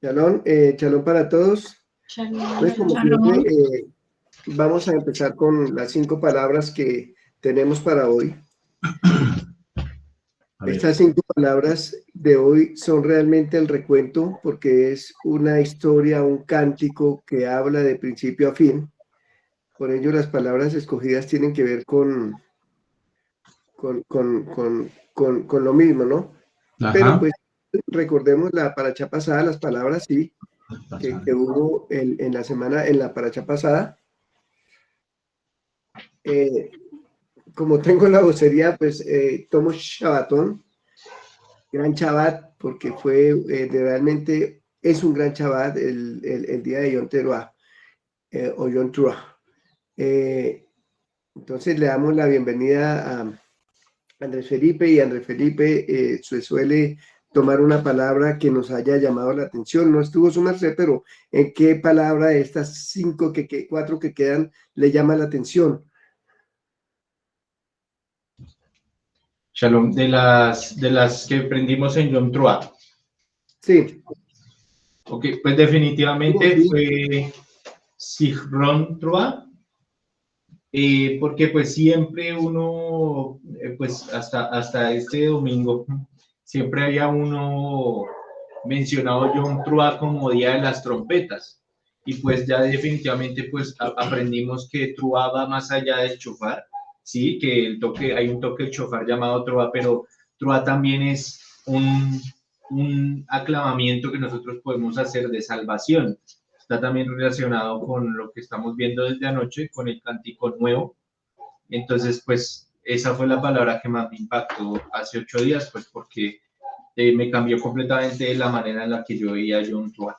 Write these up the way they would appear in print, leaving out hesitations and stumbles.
Shalom, shalom para todos. Pues como siempre, vamos a empezar con las 5 palabras que tenemos para hoy. Estas 5 palabras de hoy son realmente el recuento porque es una historia, un cántico que habla de principio a fin. Por ello, las palabras escogidas tienen que ver con lo mismo, ¿no? Ajá. Pero pues recordemos la paracha pasada, las palabras sí, que hubo en la semana, en la paracha pasada. Como tengo la vocería, pues tomo Shabbatón, gran Shabbat, porque fue realmente es un gran Shabbat el día de Yom Teruah, o Yom Teruah. Entonces le damos la bienvenida a Andrés Felipe, y Andrés Felipe se suele tomar una palabra que nos haya llamado la atención. No estuvo su merced, pero ¿en qué palabra de estas 4 que quedan le llama la atención? Shalom, de las que aprendimos en Yom Teruah. Sí. Ok, pues definitivamente Sí. fue Zichron Teruah, porque pues siempre uno, pues hasta este domingo, siempre había uno mencionado Yom Teruah como Día de las Trompetas, y pues ya definitivamente pues aprendimos que Teruah va más allá del shofar, sí, que hay un toque del shofar llamado Teruah, pero Teruah también es un aclamamiento que nosotros podemos hacer de salvación. Está también relacionado con lo que estamos viendo desde anoche, con el cántico nuevo. Entonces, pues, esa fue la palabra que más me impactó hace 8 días, pues, porque me cambió completamente la manera en la que yo veía Yom Teruah.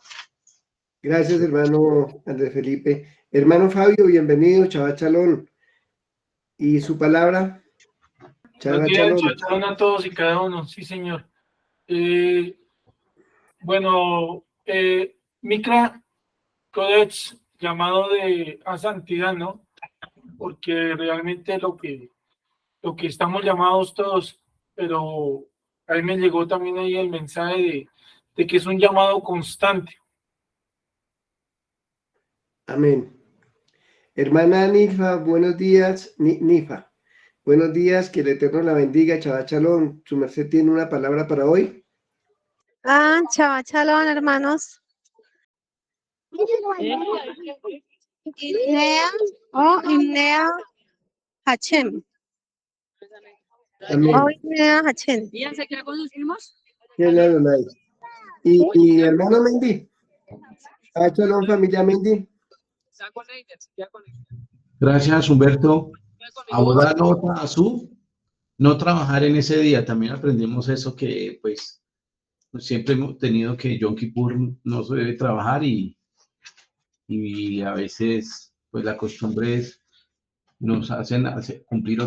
Gracias, hermano Andrés Felipe. Hermano Fabio, bienvenido, Shabbat Shalom. ¿Y su palabra? Shabbat Shalom a todos y cada uno, sí, señor. Bueno, Mikra Codex, llamado a santidad, ¿no? Porque realmente lo que estamos llamados todos, pero a mí me llegó también ahí el mensaje de que es un llamado constante. Amén. Hermana Nifa, buenos días. Nifa, buenos días, que el Eterno la bendiga. Shabbat Shalom. ¿Su merced tiene una palabra para hoy? Shabbat Shalom, hermanos. Imnea Hachem. Imnea Hachem. Y hermano Mendy. Shabbat Shalom, familia Mendy. Gracias, Humberto. Abodá nota azul, no trabajar en ese día. También aprendimos eso, que pues siempre hemos tenido que Yom Kippur no se debe trabajar, y a veces pues la costumbre nos hacen cumplir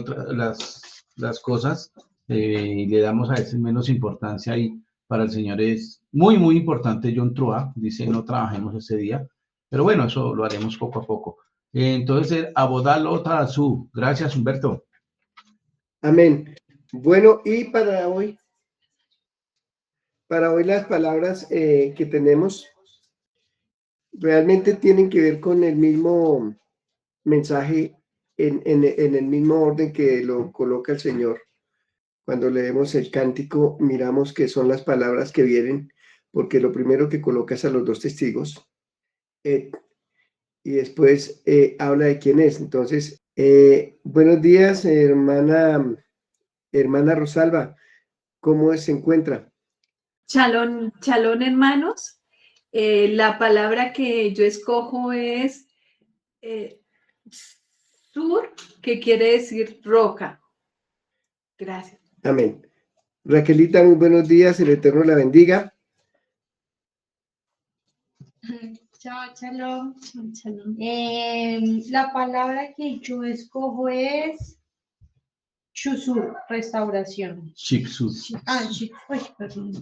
las cosas, y le damos a veces menos importancia, y para el Señor es muy, muy importante Yom Teruah. Dice no trabajemos ese día, pero bueno, eso lo haremos poco a poco. Entonces, Abodá Lota Azul. Gracias, Humberto. Amén. Bueno, y para hoy las palabras que tenemos realmente tienen que ver con el mismo mensaje, en el mismo orden que lo coloca el Señor. Cuando leemos el cántico, miramos que son las palabras que vienen, porque lo primero que coloca es a los 2 testigos, y después habla de quién es. Entonces, buenos días, hermana Rosalba, ¿cómo se encuentra? Shalom, shalom, hermanos. La palabra que yo escojo es sur, que quiere decir roca. Gracias. Amén. Raquelita, muy buenos días, el Eterno la bendiga. Chao, shalom. La palabra que yo escojo es Shusur, restauración. Shiksur. Perdón.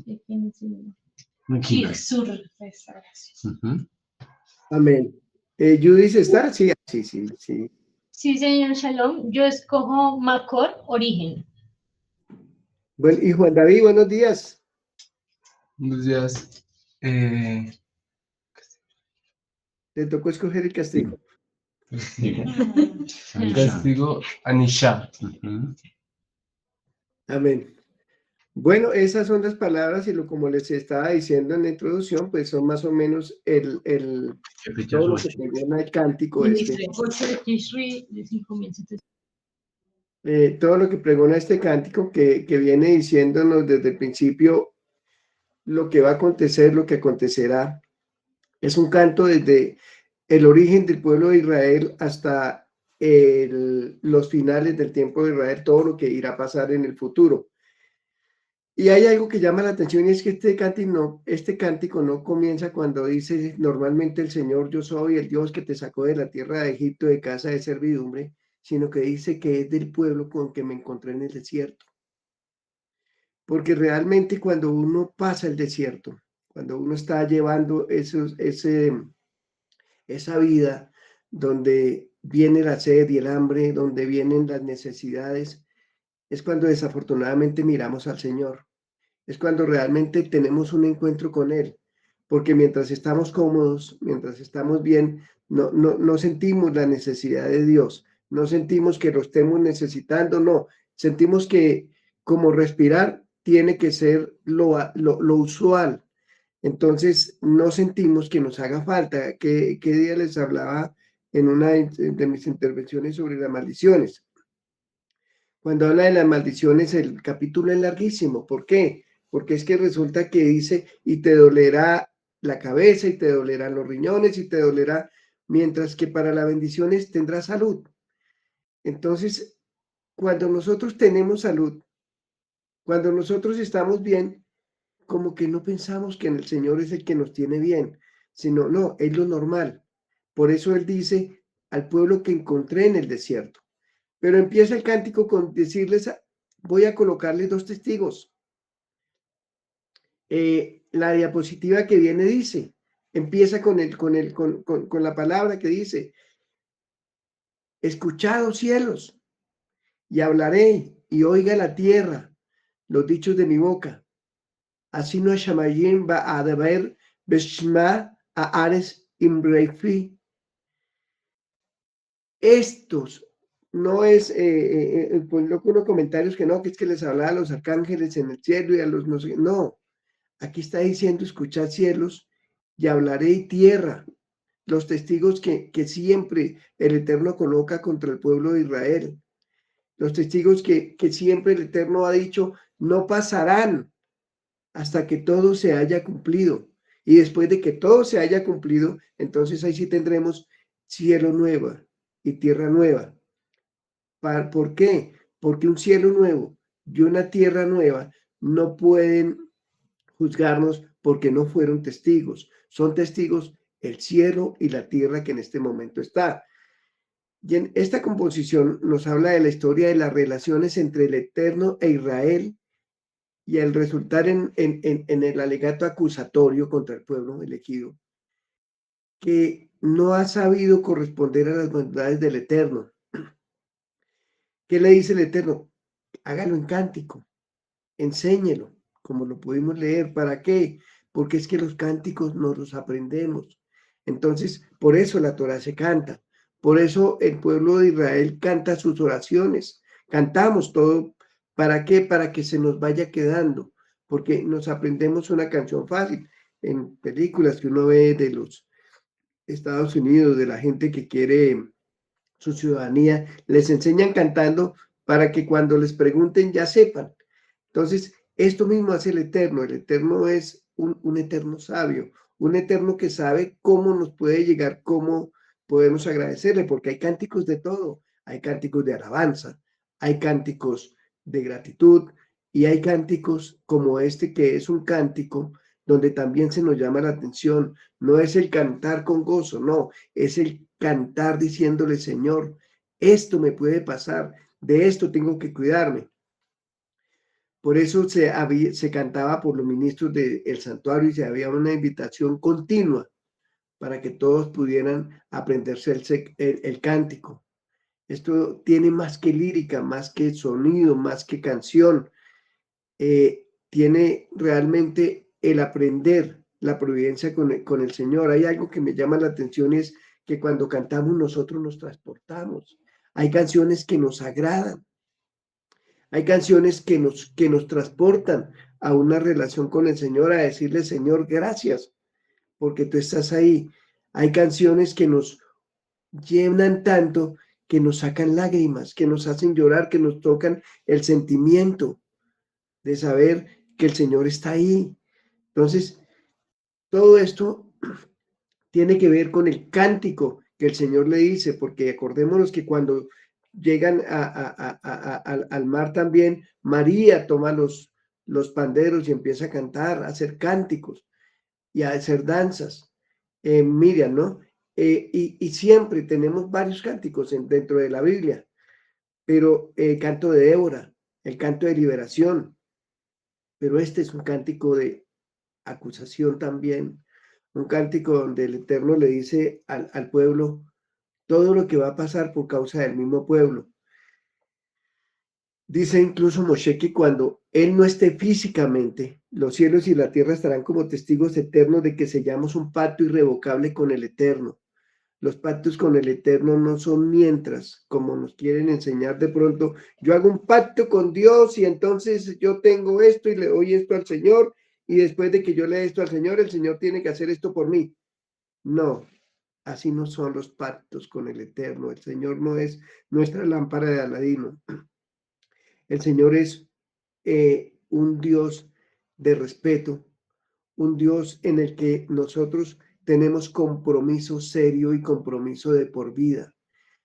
Shiksur, restauración. Amén. Judith, ¿está? Sí, sí, sí, sí. Sí, señor, shalom. Yo escojo Makor, origen. Bueno, y Juan David, buenos días. Buenos días. Eh, Te tocó escoger el castigo. castigo, Anisha. Amén. Bueno, esas son las palabras y como les estaba diciendo en la introducción, pues son más o menos todo lo que menciona el cántico todo lo que pregona este cántico que viene diciéndonos desde el principio lo que va a acontecer, lo que acontecerá. Es un canto desde el origen del pueblo de Israel hasta los finales del tiempo de Israel, todo lo que irá a pasar en el futuro. Y hay algo que llama la atención y es que este cántico no comienza cuando dice normalmente el Señor, yo soy el Dios que te sacó de la tierra de Egipto, de casa de servidumbre, sino que dice que es del pueblo con que me encontré en el desierto. Porque realmente cuando uno pasa el desierto, cuando uno está llevando esa vida donde viene la sed y el hambre, donde vienen las necesidades, es cuando desafortunadamente miramos al Señor. Es cuando realmente tenemos un encuentro con Él, porque mientras estamos cómodos, mientras estamos bien, no sentimos la necesidad de Dios, no sentimos que lo estemos necesitando, no, sentimos que como respirar tiene que ser lo usual, entonces no sentimos que nos haga falta. ¿Qué día les hablaba en una de mis intervenciones sobre las maldiciones? Cuando habla de las maldiciones, el capítulo es larguísimo. ¿Por qué? Porque es que resulta que dice, y te dolerá la cabeza, y te dolerán los riñones, y te dolerá, mientras que para las bendiciones tendrás salud. Entonces, cuando nosotros tenemos salud, cuando nosotros estamos bien, como que no pensamos que en el Señor es el que nos tiene bien, sino, no, es lo normal. Por eso Él dice al pueblo que encontré en el desierto. Pero empieza el cántico con decirles, voy a colocarles dos testigos. La diapositiva que viene dice, empieza con la palabra que dice, escuchad, cielos, y hablaré, y oiga la tierra los dichos de mi boca. Así no shamayim va a deber beshma a ares imreifi. Estos no es, pues unos comentarios que no, que es que les hablaba a los arcángeles en el cielo y a los no sé, no, aquí está diciendo, escuchad cielos y hablaré tierra, los testigos que siempre el Eterno coloca contra el pueblo de Israel, los testigos que siempre el Eterno ha dicho, no pasarán hasta que todo se haya cumplido. Y después de que todo se haya cumplido, entonces ahí sí tendremos cielo nuevo y tierra nueva. ¿Por qué? Porque un cielo nuevo y una tierra nueva no pueden juzgarnos porque no fueron testigos. Son testigos el cielo y la tierra que en este momento está. Y en esta composición nos habla de la historia de las relaciones entre el Eterno e Israel y al resultar en el alegato acusatorio contra el pueblo elegido, que no ha sabido corresponder a las bondades del Eterno. ¿Qué le dice el Eterno? Hágalo en cántico, enséñelo, como lo pudimos leer. ¿Para qué? Porque es que los cánticos nos los aprendemos. Entonces, por eso la Torá se canta. Por eso el pueblo de Israel canta sus oraciones. Cantamos todo. ¿Para qué? Para que se nos vaya quedando. Porque nos aprendemos una canción fácil. En películas que uno ve de los Estados Unidos, de la gente que quiere su ciudadanía, les enseñan cantando para que cuando les pregunten ya sepan. Entonces, esto mismo hace el Eterno. El Eterno es un Eterno sabio, un Eterno que sabe cómo nos puede llegar, cómo podemos agradecerle, porque hay cánticos de todo. Hay cánticos de alabanza, hay cánticos de gratitud y hay cánticos como este que es un cántico donde también se nos llama la atención. No es el cantar con gozo, no, es el cantar diciéndole, Señor, esto me puede pasar, de esto tengo que cuidarme. Por eso se cantaba por los ministros del santuario y se había una invitación continua para que todos pudieran aprenderse el cántico. Esto tiene más que lírica, más que sonido, más que canción. Tiene realmente el aprender la providencia con el Señor. Hay algo que me llama la atención, es que cuando cantamos nosotros nos transportamos. Hay canciones que nos agradan. Hay canciones que nos transportan a una relación con el Señor, a decirle, Señor, gracias, porque tú estás ahí. Hay canciones que nos llenan tanto, que nos sacan lágrimas, que nos hacen llorar, que nos tocan el sentimiento de saber que el Señor está ahí. Entonces, todo esto tiene que ver con el cántico que el Señor le dice, porque acordémonos que cuando llegan al mar también, María toma los panderos y empieza a cantar, a hacer cánticos y a hacer danzas. Miriam, ¿no? Y siempre tenemos varios cánticos dentro de la Biblia, pero el canto de Débora, el canto de liberación, pero este es un cántico de acusación también, un cántico donde el Eterno le dice al pueblo todo lo que va a pasar por causa del mismo pueblo. Dice incluso Moshe que cuando él no esté físicamente, los cielos y la tierra estarán como testigos eternos de que sellamos un pacto irrevocable con el Eterno. Los pactos con el Eterno no son mientras, como nos quieren enseñar de pronto. Yo hago un pacto con Dios y entonces yo tengo esto y le doy esto al Señor, y después de que yo le dé esto al Señor, el Señor tiene que hacer esto por mí. No, así no son los pactos con el Eterno. El Señor no es nuestra lámpara de Aladino. El Señor es un Dios de respeto, un Dios en el que nosotros tenemos compromiso serio y compromiso de por vida.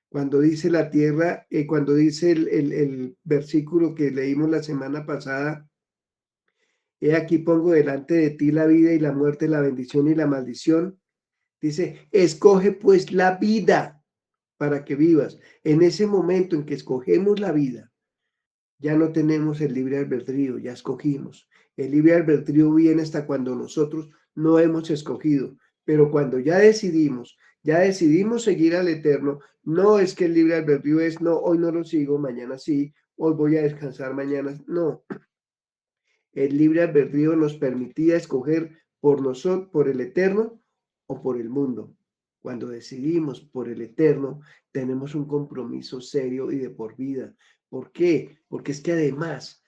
Cuando dice la tierra, cuando dice el versículo que leímos la semana pasada, he aquí pongo delante de ti la vida y la muerte, la bendición y la maldición. Dice, escoge pues la vida para que vivas. En ese momento en que escogemos la vida, ya no tenemos el libre albedrío, ya escogimos. El libre albedrío viene hasta cuando nosotros no hemos escogido, pero cuando ya decidimos seguir al Eterno, no es que el libre albedrío es, no, hoy no lo sigo, mañana sí, hoy voy a descansar, mañana no. El libre albedrío nos permitía escoger por nosotros, por el Eterno o por el mundo. Cuando decidimos por el Eterno, tenemos un compromiso serio y de por vida. ¿Por qué? Porque es que además,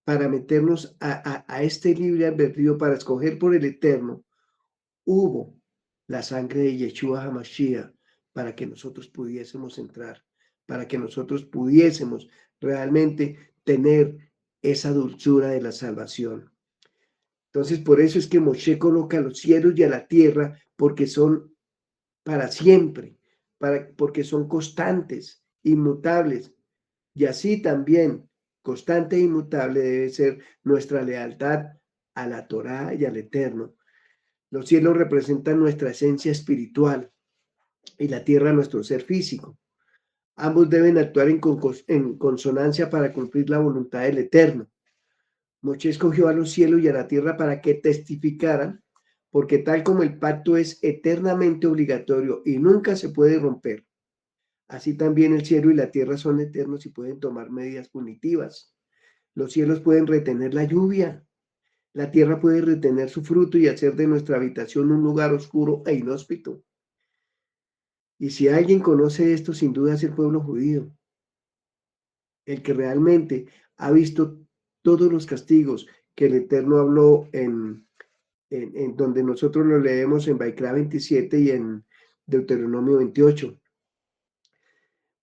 para meternos a este libre albedrío, para escoger por el Eterno, hubo la sangre de Yeshua HaMashiach para que nosotros pudiésemos entrar, para que nosotros pudiésemos realmente tener esa dulzura de la salvación. Entonces, por eso es que Moshe coloca a los cielos y a la tierra, porque son para siempre, porque son constantes, inmutables. Y así también, constante e inmutable debe ser nuestra lealtad a la Torá y al Eterno. Los cielos representan nuestra esencia espiritual y la tierra nuestro ser físico. Ambos deben actuar en consonancia para cumplir la voluntad del Eterno. Moshe escogió a los cielos y a la tierra para que testificaran, porque tal como el pacto es eternamente obligatorio y nunca se puede romper, así también el cielo y la tierra son eternos y pueden tomar medidas punitivas. Los cielos pueden retener la lluvia, la tierra puede retener su fruto y hacer de nuestra habitación un lugar oscuro e inhóspito. Y si alguien conoce esto, sin duda es el pueblo judío, el que realmente ha visto todos los castigos que el Eterno habló en donde nosotros lo leemos en Vaikra 27 y en Deuteronomio 28.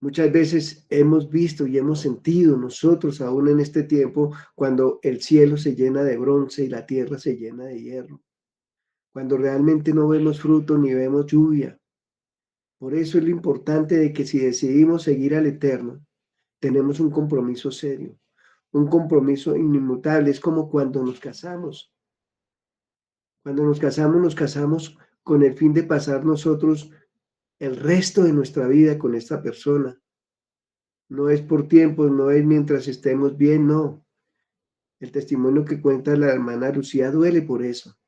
Muchas veces hemos visto y hemos sentido nosotros aún en este tiempo cuando el cielo se llena de bronce y la tierra se llena de hierro, cuando realmente no vemos fruto ni vemos lluvia. Por eso es lo importante de que si decidimos seguir al Eterno, tenemos un compromiso serio, un compromiso inmutable. Es como cuando nos casamos. Cuando nos casamos con el fin de pasar nosotros el resto de nuestra vida con esta persona. No es por tiempo, no es mientras estemos bien, no. El testimonio que cuenta la hermana Lucía duele por eso,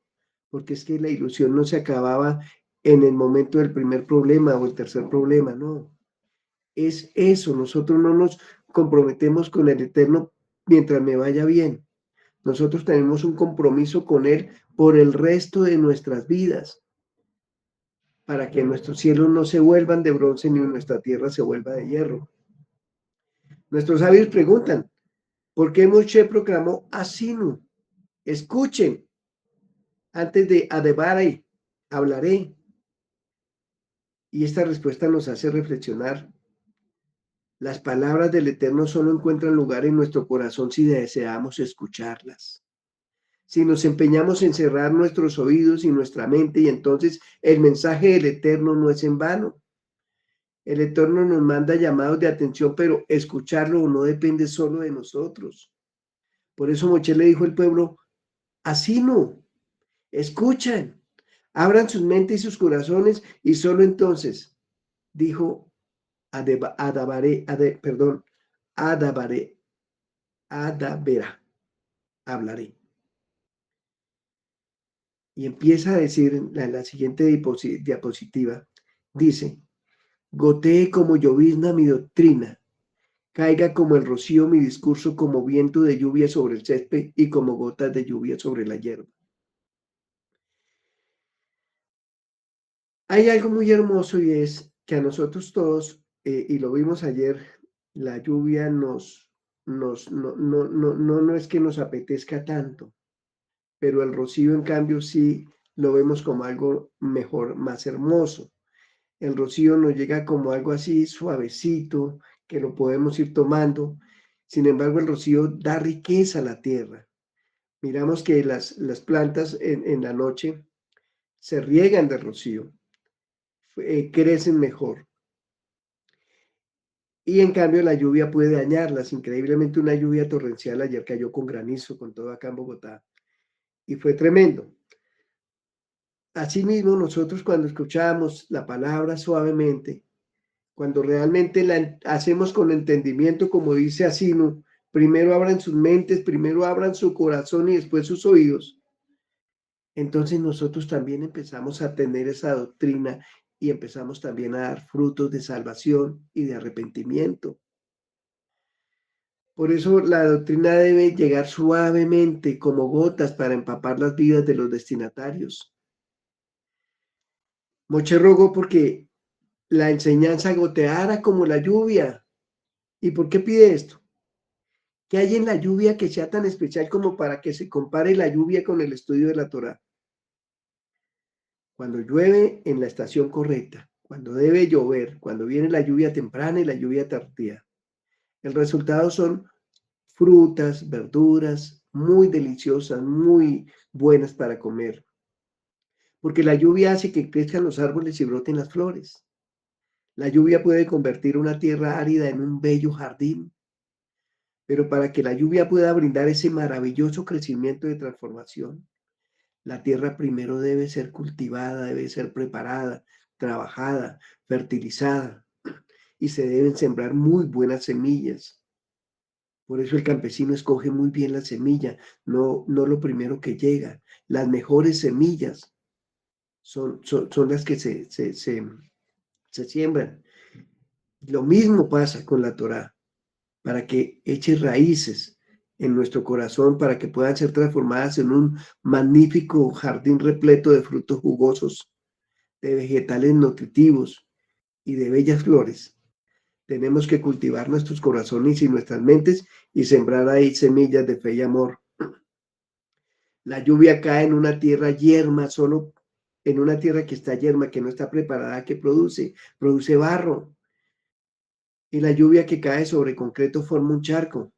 porque es que la ilusión no se acababa en el momento del primer problema o el tercer problema, no. Es eso, nosotros no nos comprometemos con el Eterno mientras me vaya bien. Nosotros tenemos un compromiso con Él por el resto de nuestras vidas, para que nuestros cielos no se vuelvan de bronce ni nuestra tierra se vuelva de hierro. Nuestros sabios preguntan, ¿por qué Moshe proclamó Asinu? Escuchen, antes de Adebarai, hablaré. Y esta respuesta nos hace reflexionar. Las palabras del Eterno solo encuentran lugar en nuestro corazón si deseamos escucharlas. Si nos empeñamos en cerrar nuestros oídos y nuestra mente, y entonces el mensaje del Eterno no es en vano. El Eterno nos manda llamados de atención, pero escucharlo no depende solo de nosotros. Por eso Moshe le dijo al pueblo, así no, escuchan, abran sus mentes y sus corazones, y solo entonces dijo Adabera, hablaré. Y empieza a decir en la siguiente diapositiva, dice, gotee como llovizna mi doctrina, caiga como el rocío mi discurso, como viento de lluvia sobre el césped y como gotas de lluvia sobre la hierba. Hay algo muy hermoso y es que a nosotros todos, y lo vimos ayer, la lluvia no es que nos apetezca tanto, pero el rocío en cambio sí lo vemos como algo mejor, más hermoso. El rocío nos llega como algo así suavecito, que lo podemos ir tomando. Sin embargo, el rocío da riqueza a la tierra. Miramos que las plantas en la noche se riegan de rocío, crecen mejor. Y en cambio la lluvia puede dañarlas. Increíblemente una lluvia torrencial ayer cayó con granizo, con todo acá en Bogotá. Y fue tremendo. Asimismo, nosotros cuando escuchamos la palabra suavemente, cuando realmente la hacemos con entendimiento, como dice Asinu, primero abran sus mentes, primero abran su corazón y después sus oídos, entonces nosotros también empezamos a tener esa doctrina y empezamos también a dar frutos de salvación y de arrepentimiento. Por eso la doctrina debe llegar suavemente como gotas para empapar las vidas de los destinatarios. Moshe rogó porque la enseñanza goteara como la lluvia. ¿Y por qué pide esto? ¿Qué hay en la lluvia que sea tan especial como para que se compare la lluvia con el estudio de la Torá? Cuando llueve en la estación correcta, cuando debe llover, cuando viene la lluvia temprana y la lluvia tardía, el resultado son frutas, verduras muy deliciosas, muy buenas para comer. Porque la lluvia hace que crezcan los árboles y broten las flores. La lluvia puede convertir una tierra árida en un bello jardín. Pero para que la lluvia pueda brindar ese maravilloso crecimiento de transformación, la tierra primero debe ser cultivada, debe ser preparada, trabajada, fertilizada, y se deben sembrar muy buenas semillas. Por eso el campesino escoge muy bien la semilla, no lo primero que llega. Las mejores semillas son las que se siembran. Lo mismo pasa con la Torá, para que eche raíces en nuestro corazón, para que puedan ser transformadas en un magnífico jardín repleto de frutos jugosos, de vegetales nutritivos y de bellas flores. Tenemos que cultivar nuestros corazones y nuestras mentes y sembrar ahí semillas de fe y amor. La lluvia cae en una tierra yerma, solo en una tierra que está yerma, que no está preparada, que produce barro. Y la lluvia que cae sobre concreto forma un charco.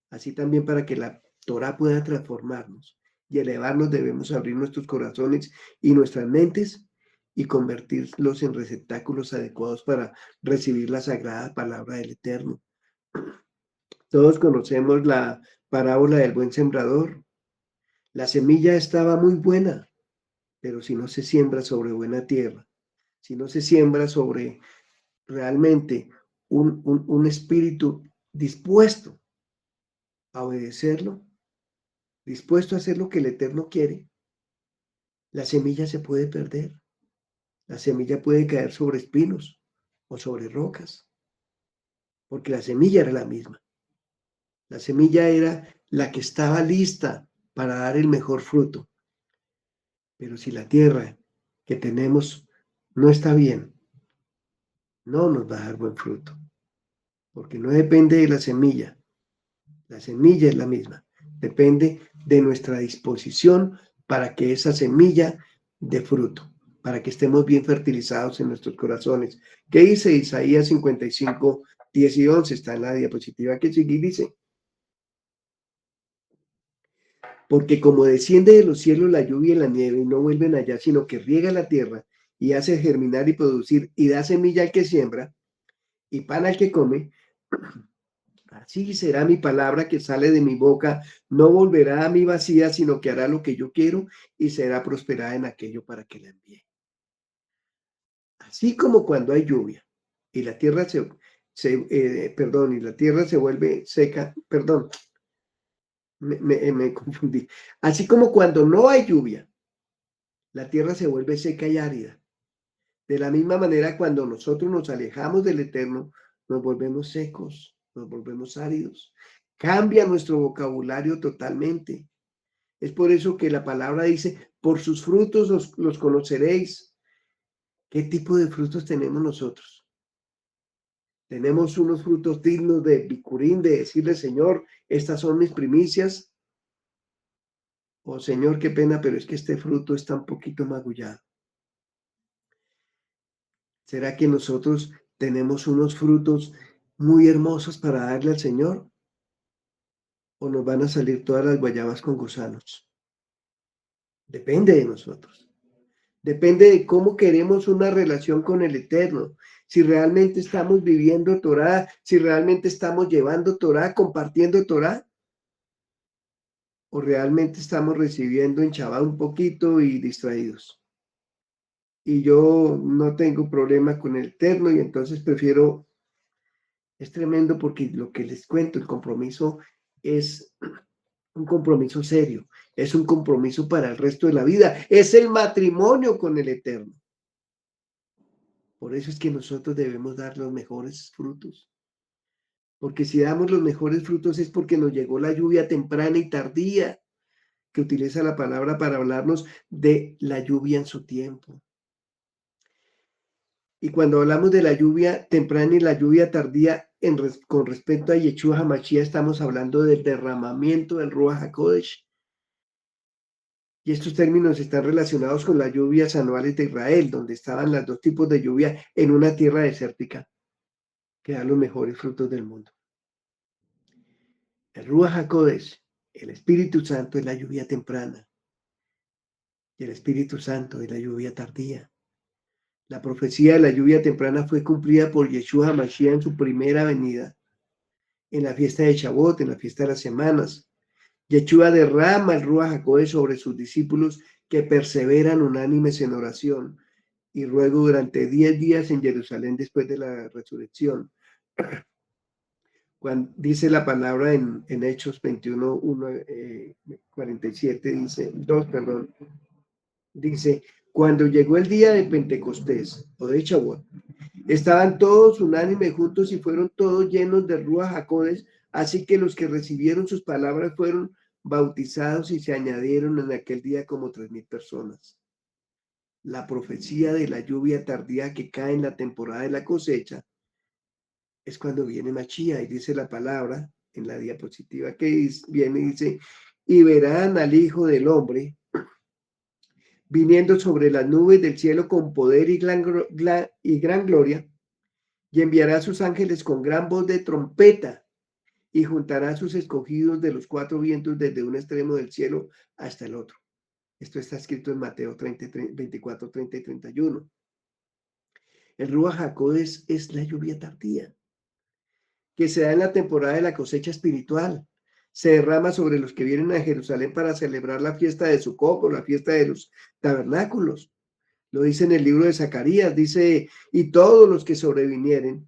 Así también para que la Torá pueda transformarnos y elevarnos, debemos abrir nuestros corazones y nuestras mentes y convertirlos en receptáculos adecuados para recibir la sagrada palabra del Eterno. Todos conocemos la parábola del buen sembrador. La semilla estaba muy buena, pero si no se siembra sobre buena tierra, si no se siembra sobre realmente un espíritu dispuesto a obedecerlo, dispuesto a hacer lo que el Eterno quiere, la semilla se puede perder. La semilla puede caer sobre espinos o sobre rocas, porque la semilla era la misma. La semilla era la que estaba lista para dar el mejor fruto. Pero si la tierra que tenemos no está bien, no nos va a dar buen fruto, porque no depende de la semilla es la misma, depende de nuestra disposición para que esa semilla dé fruto, para que estemos bien fertilizados en nuestros corazones. ¿Qué dice Isaías 55, 10 y 11? Está en la diapositiva que sigue y dice: porque como desciende de los cielos la lluvia y la nieve y no vuelven allá, sino que riega la tierra y hace germinar y producir y da semilla al que siembra y pan al que come, así será mi palabra que sale de mi boca, no volverá a mí vacía, sino que hará lo que yo quiero y será prosperada en aquello para que la envíe. Así como cuando hay lluvia y la tierra y la tierra se vuelve seca, perdón, me confundí. Así como cuando no hay lluvia, la tierra se vuelve seca y árida. De la misma manera, cuando nosotros nos alejamos del Eterno, nos volvemos secos, nos volvemos áridos. Cambia nuestro vocabulario totalmente. Es por eso que la palabra dice: por sus frutos los conoceréis. ¿Qué tipo de frutos tenemos nosotros? Tenemos unos frutos dignos de bicurín, de decirle: Señor, estas son mis primicias. O Señor, qué pena, pero es que este fruto está un poquito magullado. ¿Será que nosotros tenemos unos frutos muy hermosos para darle al Señor? ¿O nos van a salir todas las guayabas con gusanos? Depende de nosotros. Depende de cómo queremos una relación con el Eterno. Si realmente estamos viviendo Torá, si realmente estamos llevando Torá, compartiendo Torá, o realmente estamos recibiendo en Shabbat un poquito y distraídos. Y yo no tengo problema con el Eterno y entonces prefiero. Es tremendo porque lo que les cuento, el compromiso es un compromiso serio, es un compromiso para el resto de la vida, es el matrimonio con el Eterno. Por eso es que nosotros debemos dar los mejores frutos, porque si damos los mejores frutos es porque nos llegó la lluvia temprana y tardía, que utiliza la palabra para hablarnos de la lluvia en su tiempo. Y cuando hablamos de la lluvia temprana y la lluvia tardía con respecto a Yeshua HaMashiach, estamos hablando del derramamiento del Ruach HaKodesh. Y estos términos están relacionados con las lluvias anuales de Israel, donde estaban los dos tipos de lluvia en una tierra desértica, que da los mejores frutos del mundo. El Ruach HaKodesh, el Espíritu Santo, es la lluvia temprana. Y el Espíritu Santo es la lluvia tardía. La profecía de la lluvia temprana fue cumplida por Yeshua HaMashiach en su primera venida, en la fiesta de Shavuot, en la fiesta de las semanas. Yeshua derrama el Ruach HaKodesh sobre sus discípulos que perseveran unánimes en oración y ruego durante 10 días en Jerusalén después de la resurrección. Cuando dice la palabra en Hechos 21, 47, dice: cuando llegó el día de Pentecostés o de Shavuot, estaban todos unánimes juntos y fueron todos llenos de Ruach HaKodesh, así que los que recibieron sus palabras fueron bautizados y se añadieron en aquel día como 3,000 personas. La profecía de la lluvia tardía que cae en la temporada de la cosecha es cuando viene Mashiach, y dice la palabra en la diapositiva que viene y dice: y verán al Hijo del Hombre viniendo sobre las nubes del cielo con poder y gran gloria, y enviará a sus ángeles con gran voz de trompeta, y juntará a sus escogidos de los 4 vientos desde un extremo del cielo hasta el otro. Esto está escrito en Mateo 24, 30 y 31. El Ruach HaKodesh es la lluvia tardía, que se da en la temporada de la cosecha espiritual. Se derrama sobre los que vienen a Jerusalén para celebrar la fiesta de Sukkot, o la fiesta de los tabernáculos. Lo dice en el libro de Zacarías, dice: y todos los que sobrevivieren,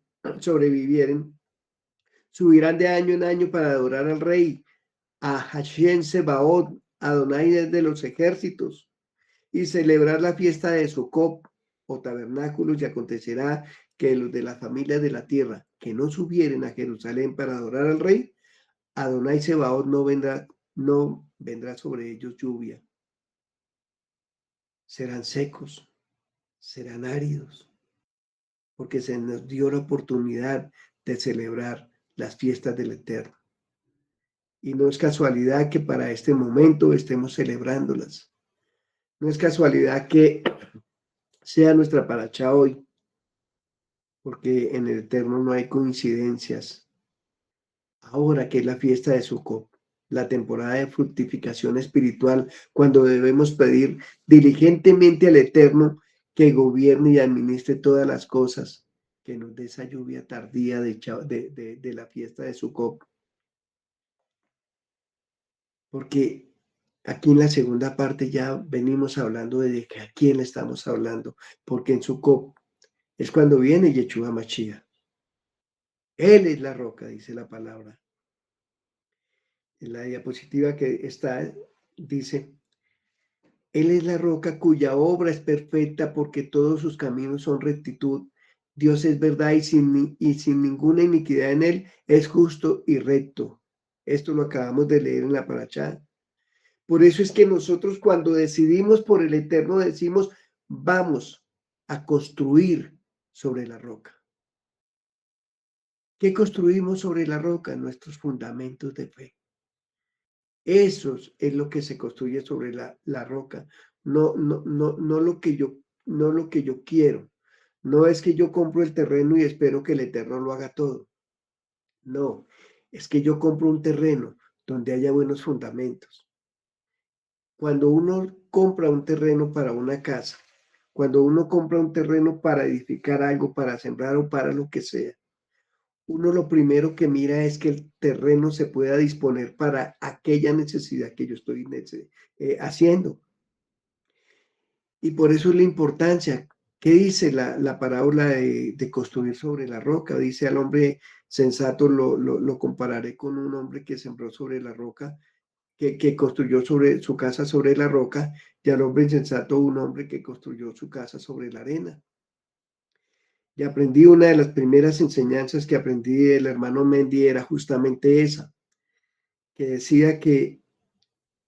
subirán de año en año para adorar al Rey, a Hashem Sebaot, Adonai de los ejércitos, y celebrar la fiesta de Sukkot o tabernáculos, y acontecerá que los de las familias de la tierra que no subieren a Jerusalén para adorar al Rey, Adonai Sebaot no vendrá sobre ellos lluvia. serán secos, serán áridos, porque se nos dio la oportunidad de celebrar las fiestas del Eterno. Y no es casualidad que para este momento estemos celebrándolas. No es casualidad que sea nuestra paracha hoy, porque en el Eterno no hay coincidencias. Ahora que es la fiesta de Sukkot, la temporada de fructificación espiritual, cuando debemos pedir diligentemente al Eterno que gobierne y administre todas las cosas, que nos dé esa lluvia tardía de la fiesta de Sukkot. Porque aquí en la segunda parte ya venimos hablando de a quién le estamos hablando, porque en Sukkot es cuando viene Yeshua Mashiach. Él es la roca, dice la palabra. En la diapositiva que está, dice, Él es la roca cuya obra es perfecta porque todos sus caminos son rectitud. Dios es verdad y sin ninguna iniquidad en Él es justo y recto. Esto lo acabamos de leer en la parashá. Por eso es que nosotros cuando decidimos por el Eterno decimos, vamos a construir sobre la roca. ¿Qué construimos sobre la roca? Nuestros fundamentos de fe. Eso es lo que se construye sobre la roca. No lo que yo quiero. No es que yo compro el terreno y espero que el Eterno lo haga todo. No, es que yo compro un terreno donde haya buenos fundamentos. Cuando uno compra un terreno para una casa, cuando uno compra un terreno para edificar algo, para sembrar o para lo que sea, uno lo primero que mira es que el terreno se pueda disponer para aquella necesidad que yo estoy haciendo. Y por eso es la importancia. ¿Qué dice la parábola de construir sobre la roca? Dice al hombre sensato, lo compararé con un hombre que sembró sobre la roca, que construyó sobre su casa sobre la roca, y al hombre insensato un hombre que construyó su casa sobre la arena. Y aprendí una de las primeras enseñanzas que aprendí del hermano Mendy era justamente esa, que decía que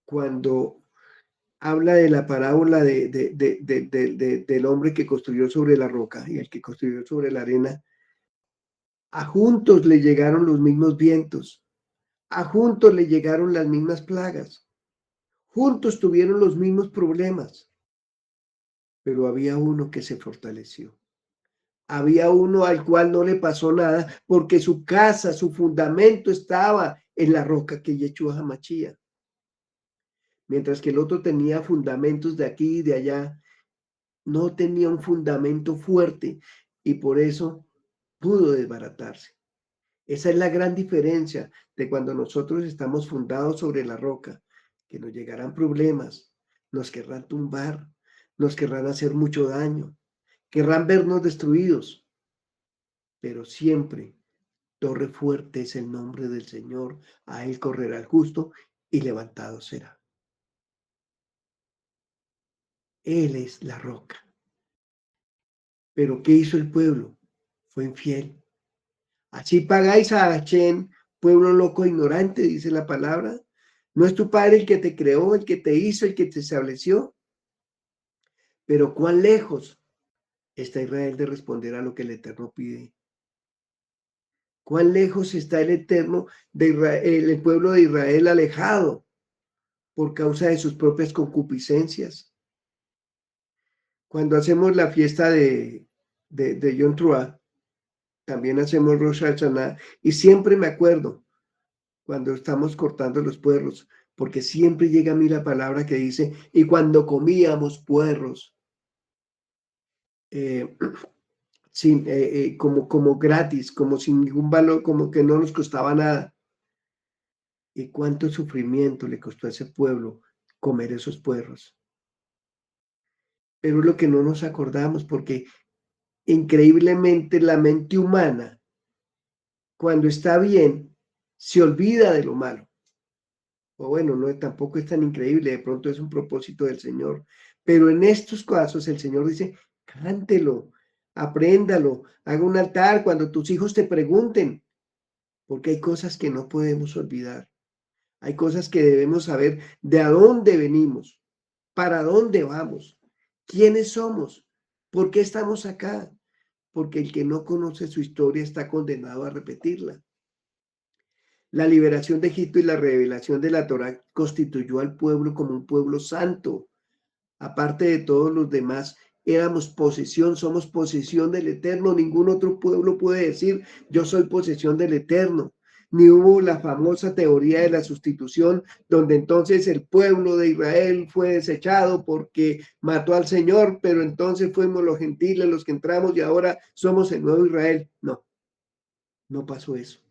cuando habla de la parábola del hombre que construyó sobre la roca y el que construyó sobre la arena, a juntos le llegaron los mismos vientos, a juntos le llegaron las mismas plagas, juntos tuvieron los mismos problemas, pero había uno que se fortaleció. Había uno al cual no le pasó nada porque su casa, su fundamento estaba en la roca que Yeshua HaMashiach. Mientras que el otro tenía fundamentos de aquí y de allá, no tenía un fundamento fuerte y por eso pudo desbaratarse. Esa es la gran diferencia de cuando nosotros estamos fundados sobre la roca, que nos llegarán problemas, nos querrán tumbar, nos querrán hacer mucho daño, querrán vernos destruidos. Pero siempre torre fuerte es el nombre del Señor, a él correrá el justo y levantado será. Él es la roca. Pero ¿qué hizo el pueblo? Fue infiel. Así pagáis a Hashem, pueblo loco e ignorante, dice la palabra. ¿No es tu padre el que te creó, el que te hizo, el que te estableció? Pero ¿cuán lejos está Israel de responder a lo que el Eterno pide? ¿Cuán lejos está el Eterno de Israel, el pueblo de Israel alejado por causa de sus propias concupiscencias? Cuando hacemos la fiesta de Yom Teruah, también hacemos Rosh Hashanah, y siempre me acuerdo cuando estamos cortando los puerros, porque siempre llega a mí la palabra que dice, y cuando comíamos puerros, como gratis, como sin ningún valor, como que no nos costaba nada. ¿Y cuánto sufrimiento le costó a ese pueblo comer esos puerros? Pero es lo que no nos acordamos, porque increíblemente la mente humana, cuando está bien, se olvida de lo malo. O bueno, no, tampoco es tan increíble, de pronto es un propósito del Señor. Pero en estos casos el Señor dice, cántelo, apréndalo, haga un altar cuando tus hijos te pregunten, porque hay cosas que no podemos olvidar. Hay cosas que debemos saber de a dónde venimos, para dónde vamos. ¿Quiénes somos? ¿Por qué estamos acá? Porque el que no conoce su historia está condenado a repetirla. La liberación de Egipto y la revelación de la Torá constituyó al pueblo como un pueblo santo. Aparte de todos los demás, éramos posesión, somos posesión del Eterno. Ningún otro pueblo puede decir, yo soy posesión del Eterno. Ni hubo la famosa teoría de la sustitución, donde entonces el pueblo de Israel fue desechado porque mató al Señor, pero entonces fuimos los gentiles los que entramos y ahora somos el nuevo Israel. No, no pasó eso.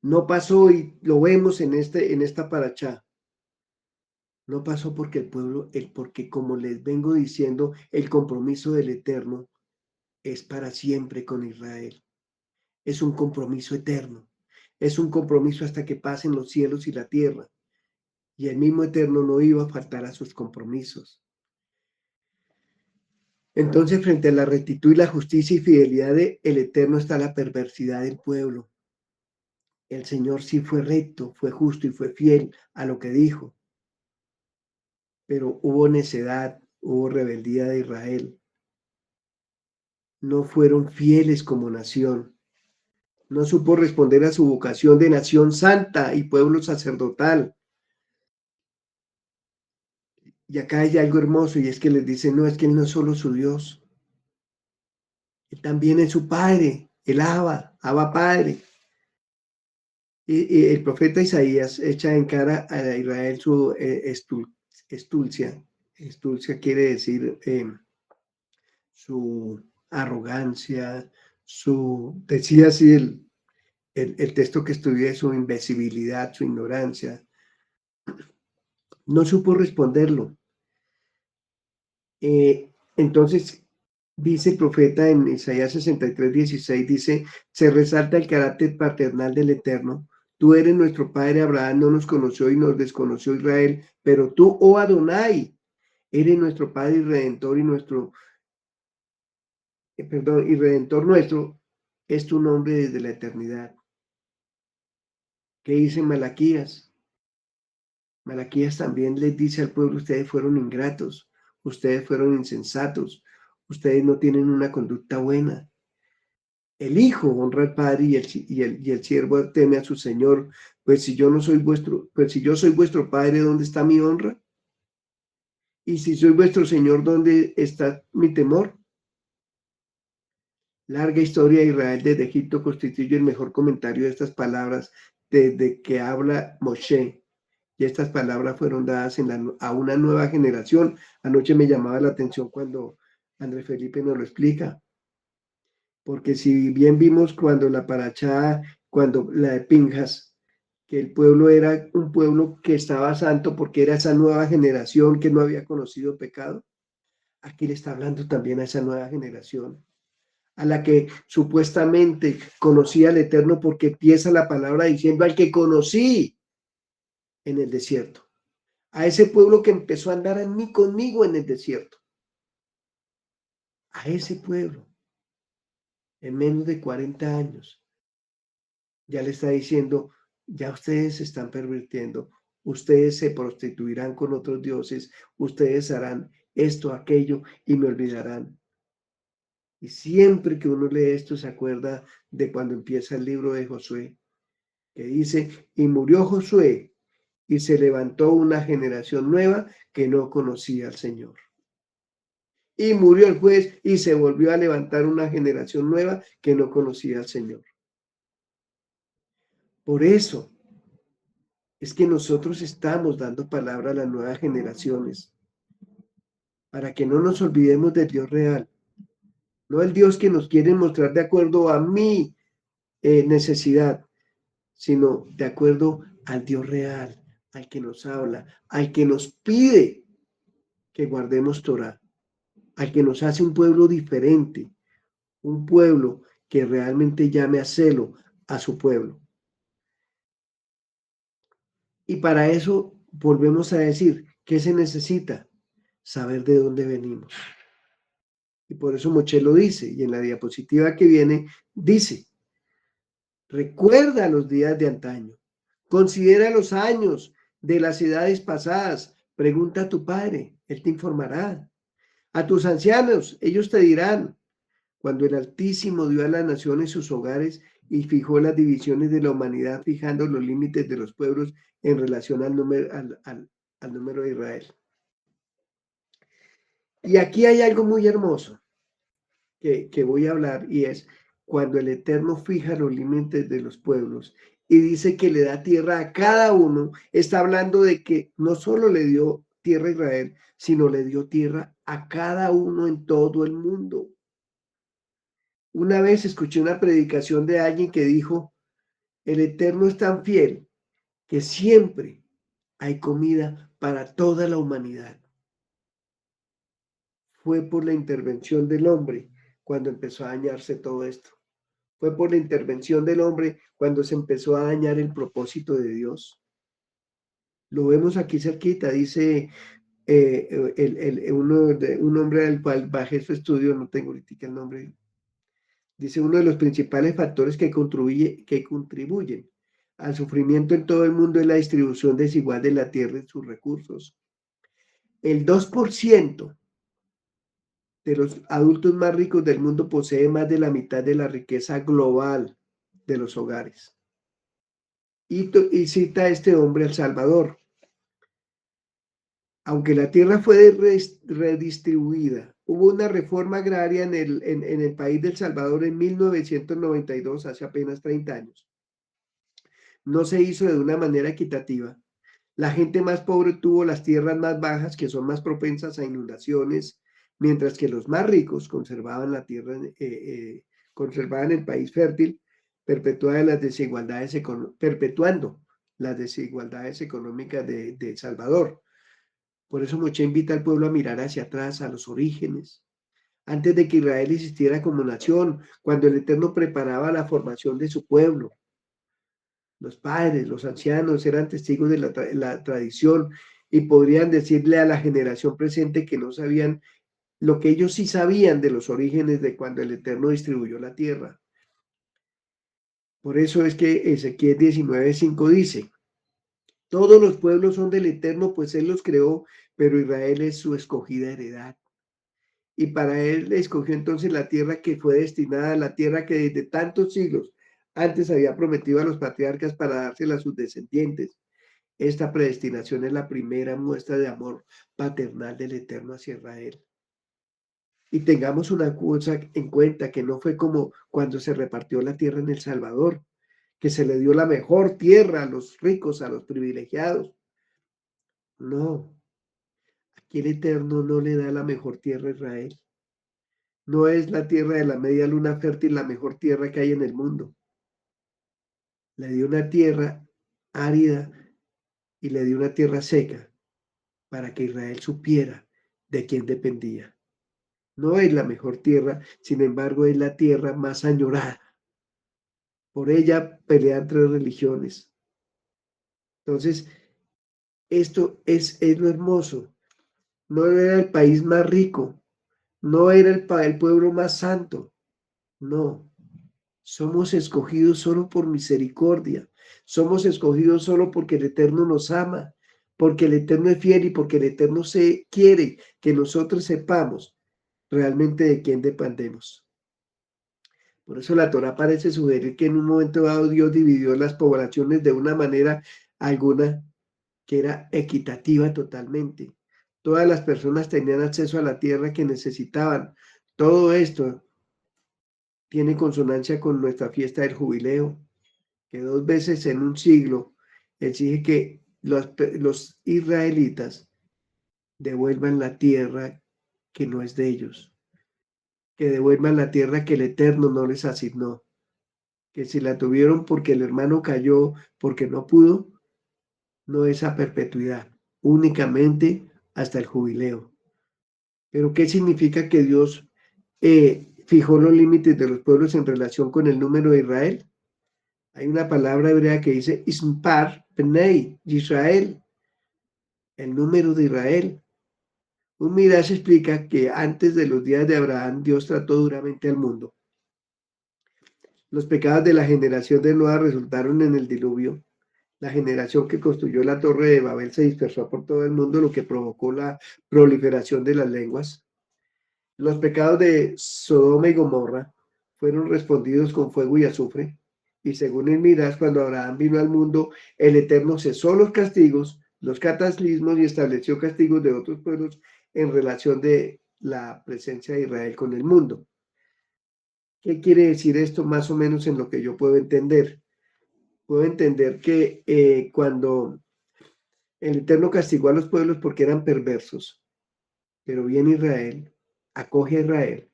No pasó y lo vemos en esta parachá. No pasó porque el pueblo, porque como les vengo diciendo, el compromiso del Eterno es para siempre con Israel. Es un compromiso eterno. Es un compromiso hasta que pasen los cielos y la tierra. Y el mismo Eterno no iba a faltar a sus compromisos. Entonces, frente a la rectitud y la justicia y fidelidad del Eterno está la perversidad del pueblo. El Señor sí fue recto, fue justo y fue fiel a lo que dijo. Pero hubo necedad, hubo rebeldía de Israel. No fueron fieles como nación. No supo responder a su vocación de nación santa y pueblo sacerdotal. Y acá hay algo hermoso y es que les dice, no, es que Él no es solo su Dios. Él también es su Padre, el Abba Padre. Y el profeta Isaías echa en cara a Israel su estulcia. Estulcia quiere decir su arrogancia, decía así el texto que estudié, su invisibilidad, su ignorancia. No supo responderlo. Entonces, dice el profeta en Isaías 63:16, dice, se resalta el carácter paternal del Eterno. Tú eres nuestro padre, Abraham no nos conoció y nos desconoció Israel, pero tú, oh Adonai, eres nuestro Padre y Redentor y y Redentor nuestro, es tu nombre desde la eternidad. ¿Qué dice Malaquías? Malaquías también les dice al pueblo, ustedes fueron ingratos, ustedes fueron insensatos, ustedes no tienen una conducta buena. El hijo honra al padre y el siervo teme a su señor. Pues si yo soy vuestro padre, ¿dónde está mi honra? Y si soy vuestro señor, ¿dónde está mi temor? Larga historia de Israel desde Egipto constituye el mejor comentario de estas palabras desde que habla Moshe. Y estas palabras fueron dadas a una nueva generación. Anoche me llamaba la atención cuando Andrés Felipe nos lo explica. Porque si bien vimos cuando la de Pinjas, que el pueblo era un pueblo que estaba santo porque era esa nueva generación que no había conocido pecado, aquí le está hablando también a esa nueva generación, a la que supuestamente conocía al Eterno porque empieza la palabra diciendo al que conocí en el desierto, a ese pueblo que empezó a andar conmigo en el desierto, a ese pueblo. En menos de 40 años, ya le está diciendo, ya ustedes se están pervirtiendo, ustedes se prostituirán con otros dioses, ustedes harán esto, aquello y me olvidarán. Y siempre que uno lee esto se acuerda de cuando empieza el libro de Josué, que dice, y murió Josué y se levantó una generación nueva que no conocía al Señor. Y murió el juez y se volvió a levantar una generación nueva que no conocía al Señor. Por eso es que nosotros estamos dando palabra a las nuevas generaciones, para que no nos olvidemos del Dios real, no el Dios que nos quiere mostrar de acuerdo a mi necesidad, sino de acuerdo al Dios real, al que nos habla, al que nos pide que guardemos Torá, al que nos hace un pueblo diferente, un pueblo que realmente llame a celo a su pueblo. Y para eso volvemos a decir, ¿qué se necesita? Saber de dónde venimos. Y por eso Moche lo dice, y en la diapositiva que viene dice, recuerda los días de antaño, considera los años de las edades pasadas, pregunta a tu padre, él te informará. A tus ancianos, ellos te dirán, cuando el Altísimo dio a las naciones sus hogares y fijó las divisiones de la humanidad, fijando los límites de los pueblos en relación al número de Israel. Y aquí hay algo muy hermoso que voy a hablar, y es cuando el Eterno fija los límites de los pueblos y dice que le da tierra a cada uno, está hablando de que no solo le dio tierra a Israel, sino le dio tierra a cada uno en todo el mundo. Una vez escuché una predicación de alguien que dijo, el Eterno es tan fiel que siempre hay comida para toda la humanidad. Fue por la intervención del hombre cuando empezó a dañarse todo esto. Fue por la intervención del hombre cuando se empezó a dañar el propósito de Dios. Lo vemos aquí cerquita, dice un hombre al cual bajé su estudio, no tengo ahorita el nombre. Dice, uno de los principales factores que contribuyen al sufrimiento en todo el mundo es la distribución desigual de la tierra y sus recursos. El 2% de los adultos más ricos del mundo posee más de la mitad de la riqueza global de los hogares. Y cita a este hombre, El Salvador. Aunque la tierra fue redistribuida, hubo una reforma agraria en el país del Salvador en 1992, hace apenas 30 años. No se hizo de una manera equitativa. La gente más pobre tuvo las tierras más bajas, que son más propensas a inundaciones, mientras que los más ricos conservaban la tierra, conservaban el país fértil, perpetuando las desigualdades económicas de El Salvador. Por eso Moshe invita al pueblo a mirar hacia atrás, a los orígenes. Antes de que Israel existiera como nación, cuando el Eterno preparaba la formación de su pueblo. Los padres, los ancianos eran testigos de la tradición y podrían decirle a la generación presente que no sabían lo que ellos sí sabían de los orígenes de cuando el Eterno distribuyó la tierra. Por eso es que Ezequiel 19:5 dice, todos los pueblos son del Eterno, pues Él los creó, pero Israel es su escogida heredad. Y para Él escogió entonces la tierra que fue destinada, la tierra que desde tantos siglos antes había prometido a los patriarcas para dársela a sus descendientes. Esta predestinación es la primera muestra de amor paternal del Eterno hacia Israel. Y tengamos una cosa en cuenta, que no fue como cuando se repartió la tierra en El Salvador, que se le dio la mejor tierra a los ricos, a los privilegiados. No, aquí el Eterno no le da la mejor tierra a Israel. No es la tierra de la media luna fértil la mejor tierra que hay en el mundo. Le dio una tierra árida y le dio una tierra seca para que Israel supiera de quién dependía. No es la mejor tierra, sin embargo, es la tierra más añorada. Por ella pelean 3 religiones. Entonces, esto es lo hermoso. No era el país más rico, no era el pueblo más santo. No, somos escogidos solo por misericordia. Somos escogidos solo porque el Eterno nos ama, porque el Eterno es fiel y porque el Eterno quiere que nosotros sepamos realmente de quién dependemos. Por eso la Torá parece sugerir que en un momento dado Dios dividió las poblaciones de una manera alguna que era equitativa totalmente. Todas las personas tenían acceso a la tierra que necesitaban. Todo esto tiene consonancia con nuestra fiesta del jubileo, que 2 veces en un siglo exige que los israelitas devuelvan la tierra que no es de ellos, que devuelvan la tierra que el Eterno no les asignó, que si la tuvieron porque el hermano cayó, porque no pudo, no es a perpetuidad, únicamente hasta el jubileo. Pero ¿qué significa que Dios fijó los límites de los pueblos en relación con el número de Israel? Hay una palabra hebrea que dice Ismpar Pnei Israel, el número de Israel. Un Midrash explica que antes de los días de Abraham, Dios trató duramente al mundo. Los pecados de la generación de Noa resultaron en el diluvio. La generación que construyó la torre de Babel se dispersó por todo el mundo, lo que provocó la proliferación de las lenguas. Los pecados de Sodoma y Gomorra fueron respondidos con fuego y azufre, y según el Midrash, cuando Abraham vino al mundo, el Eterno cesó los castigos, los cataclismos y estableció castigos de otros pueblos en relación de la presencia de Israel con el mundo. ¿Qué quiere decir esto más o menos en lo que yo puedo entender? Puedo entender que cuando el Eterno castigó a los pueblos porque eran perversos, pero viene Israel, acoge a Israel,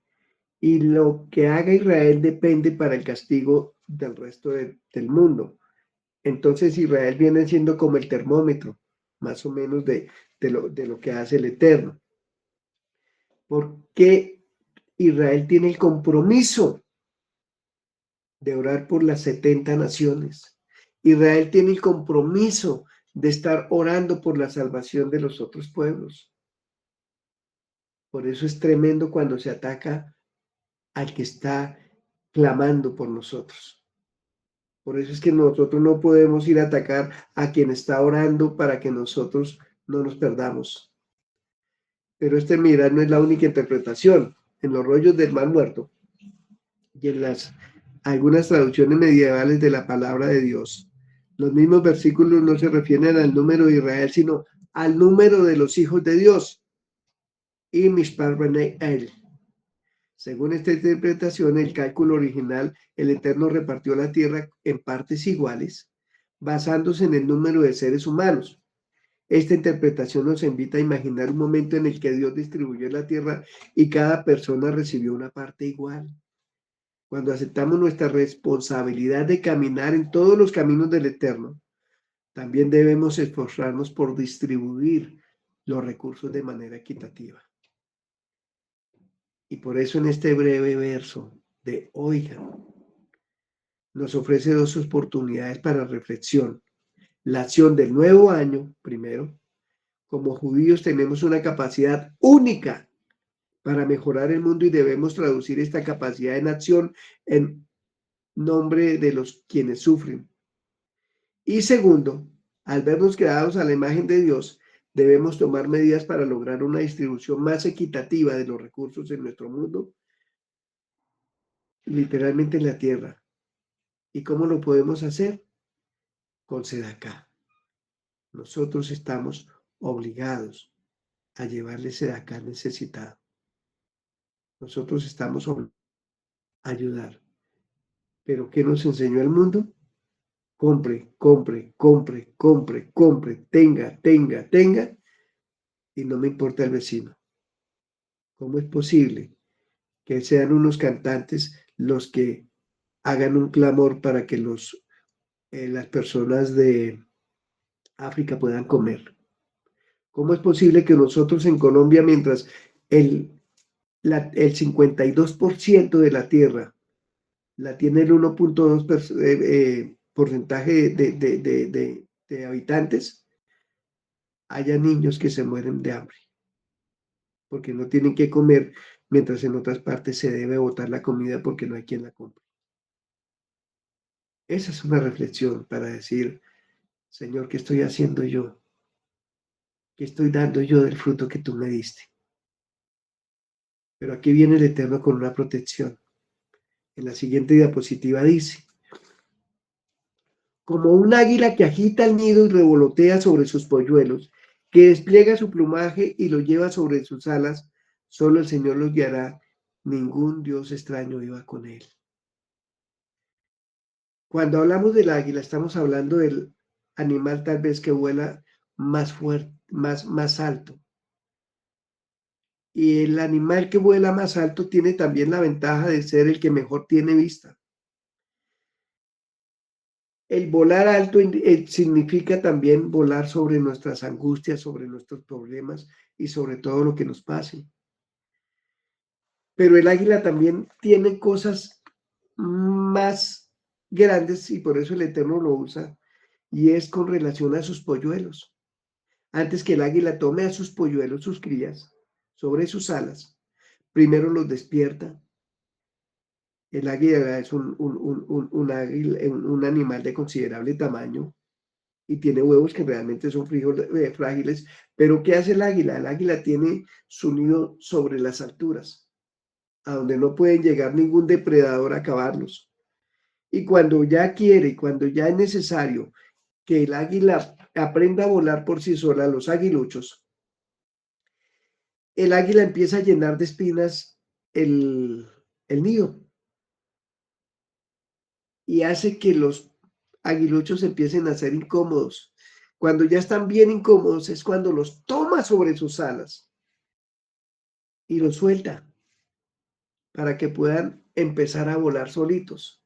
y lo que haga Israel depende para el castigo del resto del mundo. Entonces Israel viene siendo como el termómetro, más o menos de lo que hace el Eterno. Porque Israel tiene el compromiso de orar por las 70 naciones. Israel tiene el compromiso de estar orando por la salvación de los otros pueblos. Por eso es tremendo cuando se ataca al que está clamando por nosotros. Por eso es que nosotros no podemos ir a atacar a quien está orando para que nosotros no nos perdamos. Pero mira, no es la única interpretación. En los rollos del Mar Muerto y en algunas traducciones medievales de la palabra de Dios, los mismos versículos no se refieren al número de Israel, sino al número de los hijos de Dios. Y Mishpar Bnei El. Según esta interpretación, el cálculo original, el Eterno repartió la tierra en partes iguales, basándose en el número de seres humanos. Esta interpretación nos invita a imaginar un momento en el que Dios distribuyó la tierra y cada persona recibió una parte igual. Cuando aceptamos nuestra responsabilidad de caminar en todos los caminos del Eterno, también debemos esforzarnos por distribuir los recursos de manera equitativa. Y por eso en este breve verso de Oigan, nos ofrece dos oportunidades para reflexión. La acción del nuevo año, primero. Como judíos tenemos una capacidad única para mejorar el mundo y debemos traducir esta capacidad en acción en nombre de los quienes sufren. Y segundo, al vernos creados a la imagen de Dios, debemos tomar medidas para lograr una distribución más equitativa de los recursos en nuestro mundo, literalmente en la tierra. ¿Y cómo lo podemos hacer? Con Sedaká. Nosotros estamos obligados a llevarle Sedaká al necesitado. Nosotros estamos obligados a ayudar. ¿Pero qué nos enseñó el mundo? Compre, compre, compre, compre, compre, tenga, tenga, tenga, y no me importa el vecino. ¿Cómo es posible que sean unos cantantes los que hagan un clamor para que las personas de África puedan comer? ¿Cómo es posible que nosotros en Colombia, mientras el 52% de la tierra la tiene el 1.2% porcentaje de habitantes, haya niños que se mueren de hambre porque no tienen que comer, mientras en otras partes se debe botar la comida porque no hay quien la compre? Esa es una reflexión para decir, Señor, ¿qué estoy haciendo yo? ¿Qué estoy dando yo del fruto que tú me diste? Pero aquí viene el Eterno con una protección. En la siguiente diapositiva dice: como un águila que agita el nido y revolotea sobre sus polluelos, que despliega su plumaje y lo lleva sobre sus alas, solo el Señor los guiará, ningún Dios extraño iba con él. Cuando hablamos del águila, estamos hablando del animal tal vez que vuela más fuerte, más alto. Y el animal que vuela más alto tiene también la ventaja de ser el que mejor tiene vista. El volar alto significa también volar sobre nuestras angustias, sobre nuestros problemas y sobre todo lo que nos pase. Pero el águila también tiene cosas más grandes y por eso el Eterno lo usa, y es con relación a sus polluelos. Antes que el águila tome a sus polluelos, sus crías, sobre sus alas, primero los despierta. El águila es un animal de considerable tamaño y tiene huevos que realmente son frágiles. Pero ¿qué hace el águila? El águila tiene su nido sobre las alturas. a donde no pueden llegar ningún depredador a acabarlos. Y cuando ya quiere, cuando ya es necesario que el águila aprenda a volar por sí sola, los aguiluchos, el águila empieza a llenar de espinas el nido y hace que los aguiluchos empiecen a ser incómodos. Cuando ya están bien incómodos es cuando los toma sobre sus alas y los suelta para que puedan empezar a volar solitos.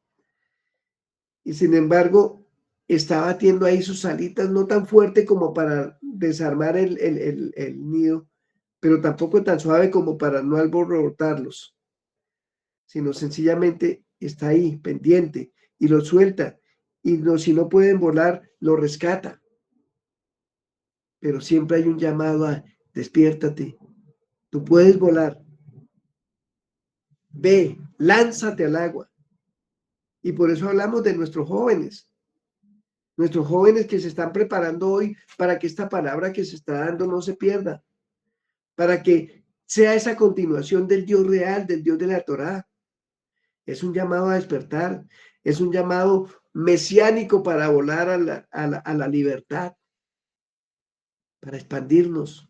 Y sin embargo, está batiendo ahí sus alitas no tan fuerte como para desarmar el nido, pero tampoco tan suave como para no alborotarlos, sino sencillamente está ahí pendiente y los suelta. Y si no pueden volar, lo rescata. Pero siempre hay un llamado a despiértate, tú puedes volar, ve, lánzate al agua. Y por eso hablamos de nuestros jóvenes que se están preparando hoy para que esta palabra que se está dando no se pierda, para que sea esa continuación del Dios real, del Dios de la Torá. Es un llamado a despertar, es un llamado mesiánico para volar a la libertad, para expandirnos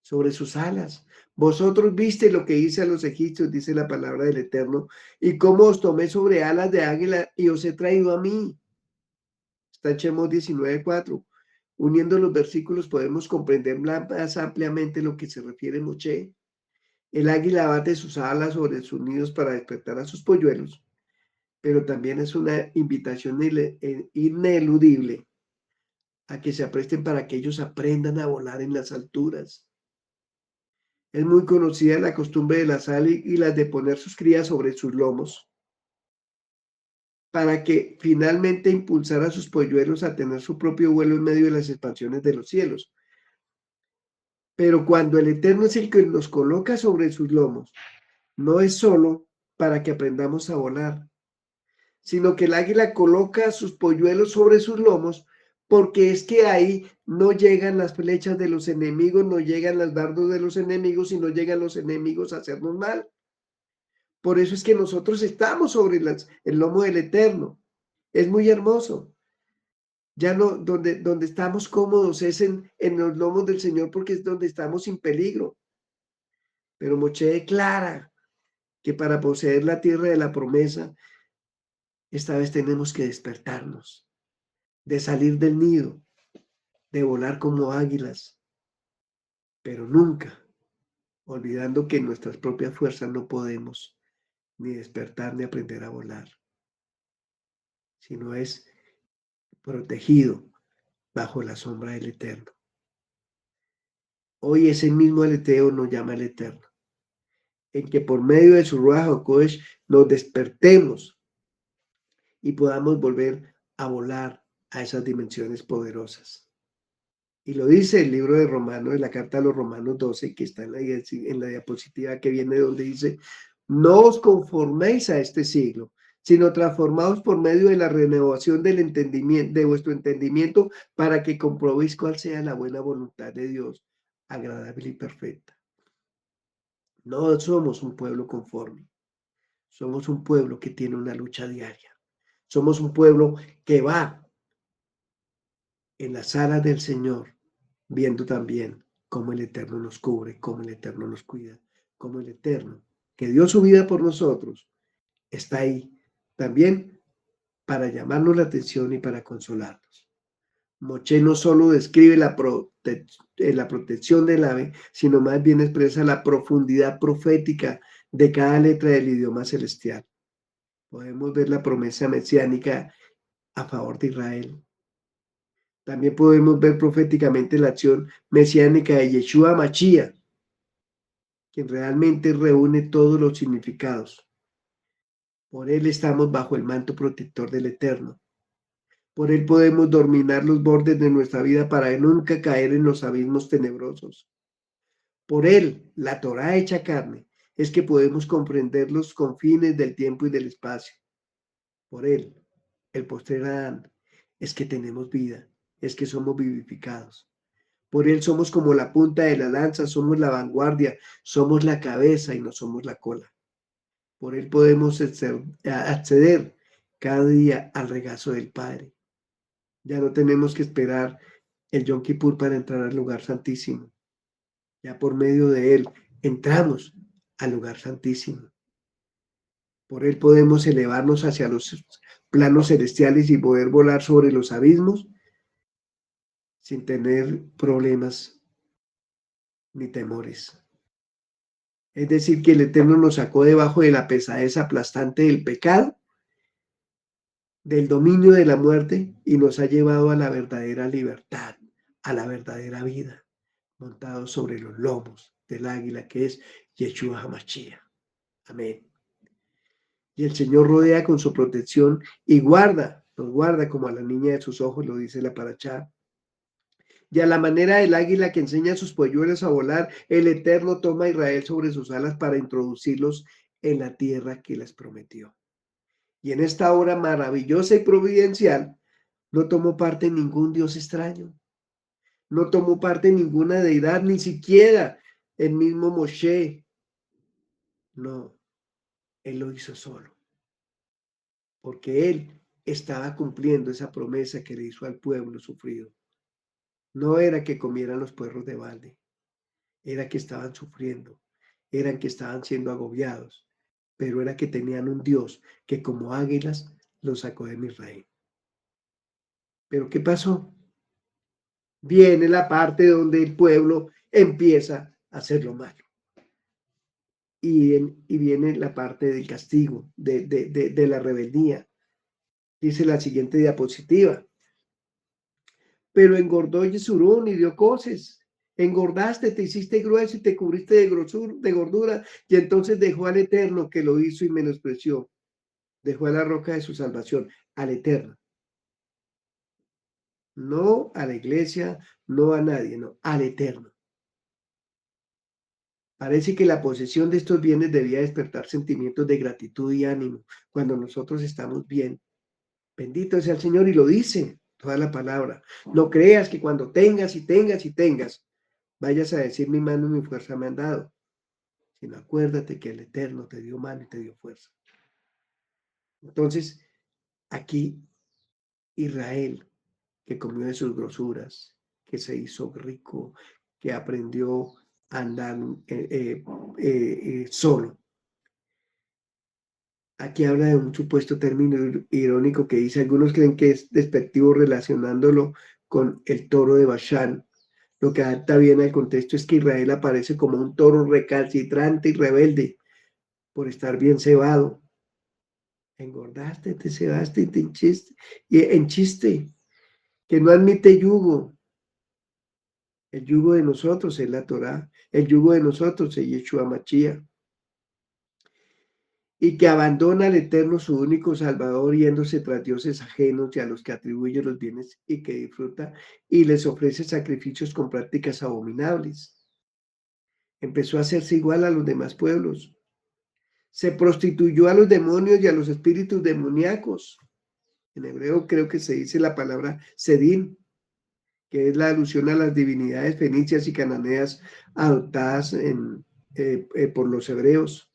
sobre sus alas. Vosotros viste lo que hice a los egipcios, dice la palabra del Eterno, y cómo os tomé sobre alas de águila y os he traído a mí. Está en Shemot 19:4. Uniendo los versículos podemos comprender más ampliamente lo que se refiere Moshe. El águila bate sus alas sobre sus nidos para despertar a sus polluelos, pero también es una invitación ineludible a que se apresten para que ellos aprendan a volar en las alturas. Es muy conocida la costumbre de las águilas de poner sus crías sobre sus lomos para que finalmente impulsar a sus polluelos a tener su propio vuelo en medio de las expansiones de los cielos. Pero cuando el Eterno es el que nos coloca sobre sus lomos, no es solo para que aprendamos a volar, sino que el águila coloca a sus polluelos sobre sus lomos porque es que ahí no llegan las flechas de los enemigos, no llegan los dardos de los enemigos y no llegan los enemigos a hacernos mal. Por eso es que nosotros estamos sobre el lomo del Eterno. Es muy hermoso. Ya no, donde estamos cómodos es en los lomos del Señor porque es donde estamos sin peligro. Pero Moshe declara que para poseer la tierra de la promesa, esta vez tenemos que despertarnos, de salir del nido, de volar como águilas, pero nunca olvidando que en nuestras propias fuerzas no podemos ni despertar ni aprender a volar, sino es protegido bajo la sombra del Eterno. Hoy ese mismo aleteo nos llama el Eterno, en que por medio de su Ruach HaKodesh nos despertemos y podamos volver a volar a esas dimensiones poderosas. Y lo dice el libro de Romanos, de la carta a los Romanos 12, que está en la diapositiva que viene, donde dice: no os conforméis a este siglo, sino transformaos por medio de la renovación del entendimiento, de vuestro entendimiento, para que comprobéis cuál sea la buena voluntad de Dios, agradable y perfecta. No somos un pueblo conforme, somos un pueblo que tiene una lucha diaria. Somos un pueblo que va en las alas del Señor, viendo también cómo el Eterno nos cubre, cómo el Eterno nos cuida, cómo el Eterno, que dio su vida por nosotros, está ahí también para llamarnos la atención y para consolarnos. Moshe no solo describe la protección del ave, sino más bien expresa la profundidad profética de cada letra del idioma celestial. Podemos ver la promesa mesiánica a favor de Israel. También podemos ver proféticamente la acción mesiánica de Yeshua Mashiach, quien realmente reúne todos los significados. Por él estamos bajo el manto protector del Eterno. Por él podemos dominar los bordes de nuestra vida para nunca caer en los abismos tenebrosos. Por él, la Torá hecha carne, es que podemos comprender los confines del tiempo y del espacio. Por él, el postrer Adán, es que tenemos vida, es que somos vivificados. Por él somos como la punta de la lanza, somos la vanguardia, somos la cabeza y no somos la cola. Por él podemos acceder cada día al regazo del Padre. Ya no tenemos que esperar el Yom Kippur para entrar al lugar santísimo. Ya por medio de él entramos al lugar santísimo. Por él podemos elevarnos hacia los planos celestiales y poder volar sobre los abismos sin tener problemas ni temores. Es decir, que el Eterno nos sacó debajo de la pesadez aplastante del pecado, del dominio de la muerte, y nos ha llevado a la verdadera libertad, a la verdadera vida, montados sobre los lomos del águila que es Yeshua HaMashiach. Amén. Y el Señor rodea con su protección y nos guarda como a la niña de sus ojos, lo dice la Parashá. Y a la manera del águila que enseña a sus polluelos a volar, el Eterno toma a Israel sobre sus alas para introducirlos en la tierra que les prometió. Y en esta hora maravillosa y providencial, no tomó parte en ningún Dios extraño. No tomó parte en ninguna deidad, ni siquiera el mismo Moshe. No, él lo hizo solo. Porque él estaba cumpliendo esa promesa que le hizo al pueblo sufrido. No era que comieran los puerros de balde, era que estaban sufriendo, eran que estaban siendo agobiados, pero era que tenían un Dios que como águilas los sacó de Israel. ¿Pero qué pasó? Viene la parte donde el pueblo empieza a hacer lo malo. Y viene la parte del castigo, de la rebeldía. Dice la siguiente diapositiva. Pero engordó Yesurún y dio coces. Engordaste, te hiciste grueso y te cubriste de gordura. Y entonces dejó al Eterno que lo hizo y menospreció. Dejó a la roca de su salvación, al Eterno. No a la iglesia, no a nadie, no, al Eterno. Parece que la posesión de estos bienes debía despertar sentimientos de gratitud y ánimo cuando nosotros estamos bien. Bendito sea el Señor, y lo dice toda la palabra. No creas que cuando tengas y tengas y tengas, vayas a decir mi mano y mi fuerza me han dado, sino acuérdate que el Eterno te dio mano y te dio fuerza. Entonces, aquí Israel, que comió de sus grosuras, que se hizo rico, que aprendió a andar solo. Aquí habla de un supuesto término irónico que dice, algunos creen que es despectivo relacionándolo con el toro de Bashán. Lo que adapta bien al contexto es que Israel aparece como un toro recalcitrante y rebelde por estar bien cebado. Engordaste, te cebaste y te enchiste, que no admite yugo. El yugo de nosotros es la Torá, el yugo de nosotros es Yeshua Mashiach. Y que abandona al Eterno, su único Salvador, yéndose tras dioses ajenos y a los que atribuye los bienes y que disfruta y les ofrece sacrificios con prácticas abominables. Empezó a hacerse igual a los demás pueblos. Se prostituyó a los demonios y a los espíritus demoníacos. En hebreo creo que se dice la palabra sedín, que es la alusión a las divinidades fenicias y cananeas adoptadas por los hebreos.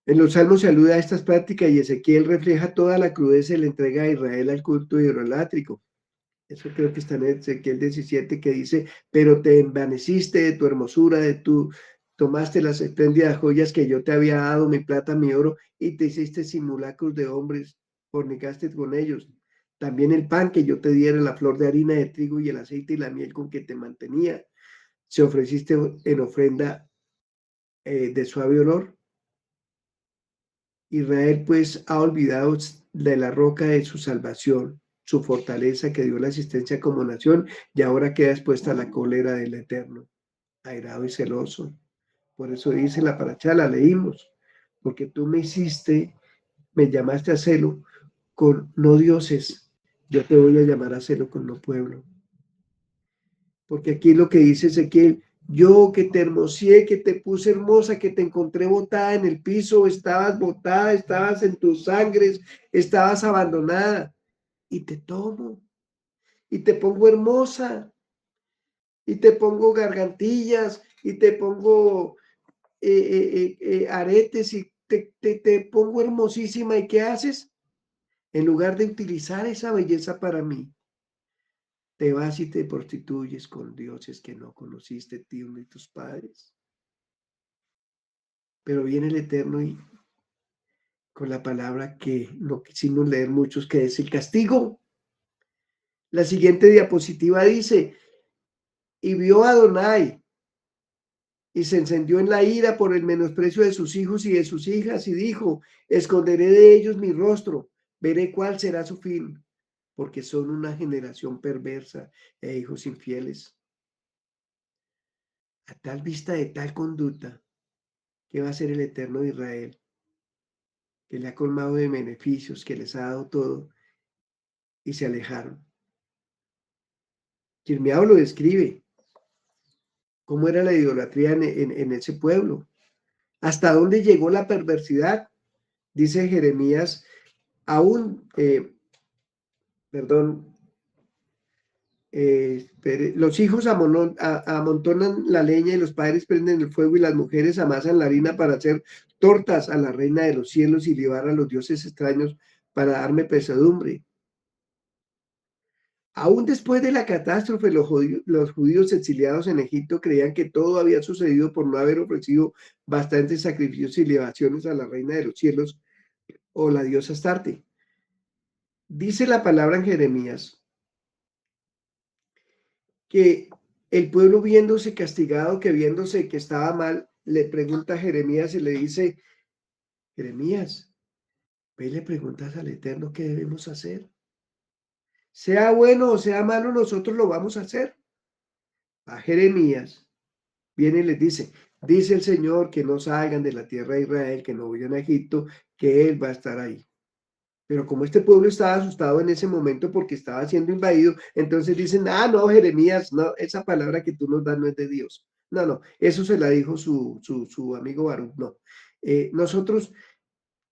En los Salmos se alude a estas prácticas y Ezequiel refleja toda la crudeza y la entrega de Israel al culto idolátrico. Eso creo que está en Ezequiel 17, que dice, pero te envaneciste de tu hermosura, tomaste las espléndidas joyas que yo te había dado, mi plata, mi oro, y te hiciste simulacros de hombres, fornicaste con ellos. También el pan que yo te diera, la flor de harina de trigo y el aceite y la miel con que te mantenía, se ofreciste en ofrenda de suave olor. Israel pues ha olvidado de la roca de su salvación, su fortaleza que dio la asistencia como nación, y ahora queda expuesta a la cólera del Eterno, airado y celoso. Por eso dice la Parashá, la leímos, porque tú me llamaste a celo con no dioses, yo te voy a llamar a celo con no pueblo. Porque aquí lo que dice Ezequiel, yo que te hermoseé, que te puse hermosa, que te encontré botada en el piso, estabas botada, estabas en tus sangres, estabas abandonada, y te tomo, y te pongo hermosa, y te pongo gargantillas, y te pongo aretes y te pongo hermosísima, ¿y qué haces? En lugar de utilizar esa belleza para mí, te vas y te prostituyes con dioses que no conociste, tío, ni tus padres. Pero viene el Eterno y con la palabra que no quisimos leer muchos, que es el castigo. La siguiente diapositiva dice, y vio a Adonai y se encendió en la ira por el menosprecio de sus hijos y de sus hijas, y dijo, esconderé de ellos mi rostro, veré cuál será su fin, porque son una generación perversa e hijos infieles. A tal vista de tal conducta, ¿qué va a hacer el Eterno de Israel? Que le ha colmado de beneficios, que les ha dado todo, y se alejaron. Yirmiyahu lo describe, cómo era la idolatría en ese pueblo, hasta dónde llegó la perversidad. Dice Jeremías, aún, los hijos amontonan la leña y los padres prenden el fuego y las mujeres amasan la harina para hacer tortas a la reina de los cielos y llevar a los dioses extraños para darme pesadumbre. Aún después de la catástrofe, los judíos exiliados en Egipto creían que todo había sucedido por no haber ofrecido bastantes sacrificios y libaciones a la reina de los cielos o la diosa Astarte. Dice la palabra en Jeremías que el pueblo viéndose castigado, que viéndose que estaba mal, le pregunta a Jeremías y le dice, Jeremías, ve y le preguntas al Eterno qué debemos hacer. Sea bueno o sea malo, nosotros lo vamos a hacer. A Jeremías viene y les dice el Señor que no salgan de la tierra de Israel, que no vayan a Egipto, que Él va a estar ahí. Pero como este pueblo estaba asustado en ese momento porque estaba siendo invadido, entonces dicen, no, Jeremías, no, esa palabra que tú nos das no es de Dios. No, eso se la dijo su amigo Baruch, no. Nosotros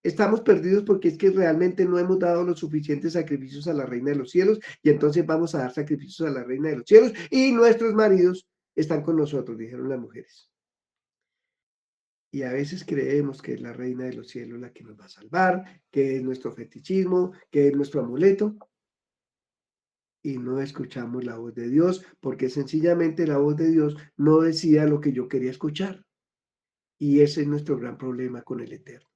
estamos perdidos porque es que realmente no hemos dado los suficientes sacrificios a la reina de los cielos y entonces vamos a dar sacrificios a la reina de los cielos y nuestros maridos están con nosotros, dijeron las mujeres. Y a veces creemos que es la reina de los cielos la que nos va a salvar, que es nuestro fetichismo, que es nuestro amuleto. Y no escuchamos la voz de Dios, porque sencillamente la voz de Dios no decía lo que yo quería escuchar. Y ese es nuestro gran problema con el Eterno.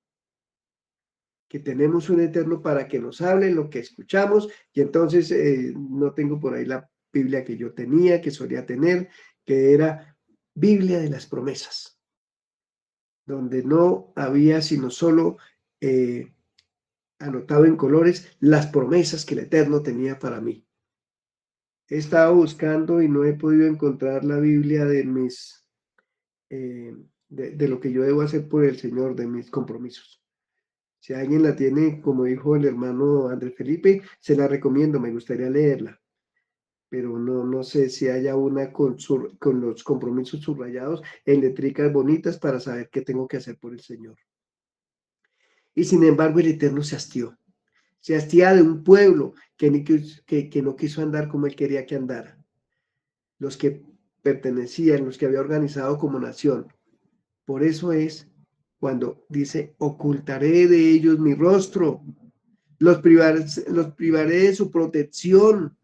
Que tenemos un Eterno para que nos hable lo que escuchamos. Y entonces no tengo por ahí la Biblia que yo tenía, que solía tener, que era Biblia de las promesas, donde no había sino solo anotado en colores las promesas que el Eterno tenía para mí. He estado buscando y no he podido encontrar la Biblia de mis, de lo que yo debo hacer por el Señor, de mis compromisos. Si alguien la tiene, como dijo el hermano Andrés Felipe, se la recomiendo, me gustaría leerla. Pero no sé si haya una con los compromisos subrayados en letricas bonitas para saber qué tengo que hacer por el Señor. Y sin embargo el Eterno se hastió. Se hastía de un pueblo que no quiso andar como él quería que andara. Los que pertenecían, los que había organizado como nación. Por eso es cuando dice, ocultaré de ellos mi rostro, los privaré de su protección.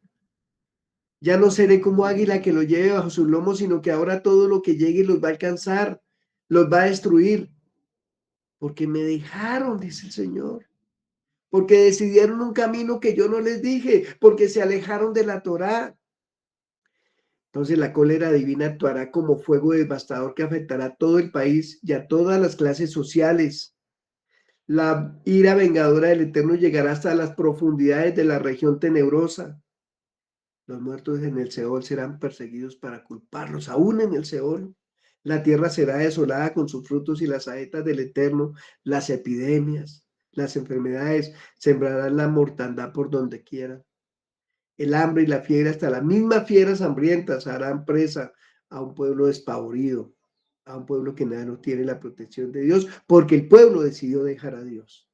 Ya no seré como águila que lo lleve bajo sus lomos, sino que ahora todo lo que llegue los va a alcanzar, los va a destruir. Porque me dejaron, dice el Señor. Porque decidieron un camino que yo no les dije, porque se alejaron de la Torá. Entonces la cólera divina actuará como fuego devastador que afectará a todo el país y a todas las clases sociales. La ira vengadora del Eterno llegará hasta las profundidades de la región tenebrosa. Los muertos en el Seol serán perseguidos para culparlos, aún en el Seol. La tierra será desolada con sus frutos y las saetas del Eterno, las epidemias, las enfermedades sembrarán la mortandad por donde quiera. El hambre y la fiebre, hasta las mismas fieras hambrientas, harán presa a un pueblo despavorido, a un pueblo que nada no tiene la protección de Dios, porque el pueblo decidió dejar a Dios.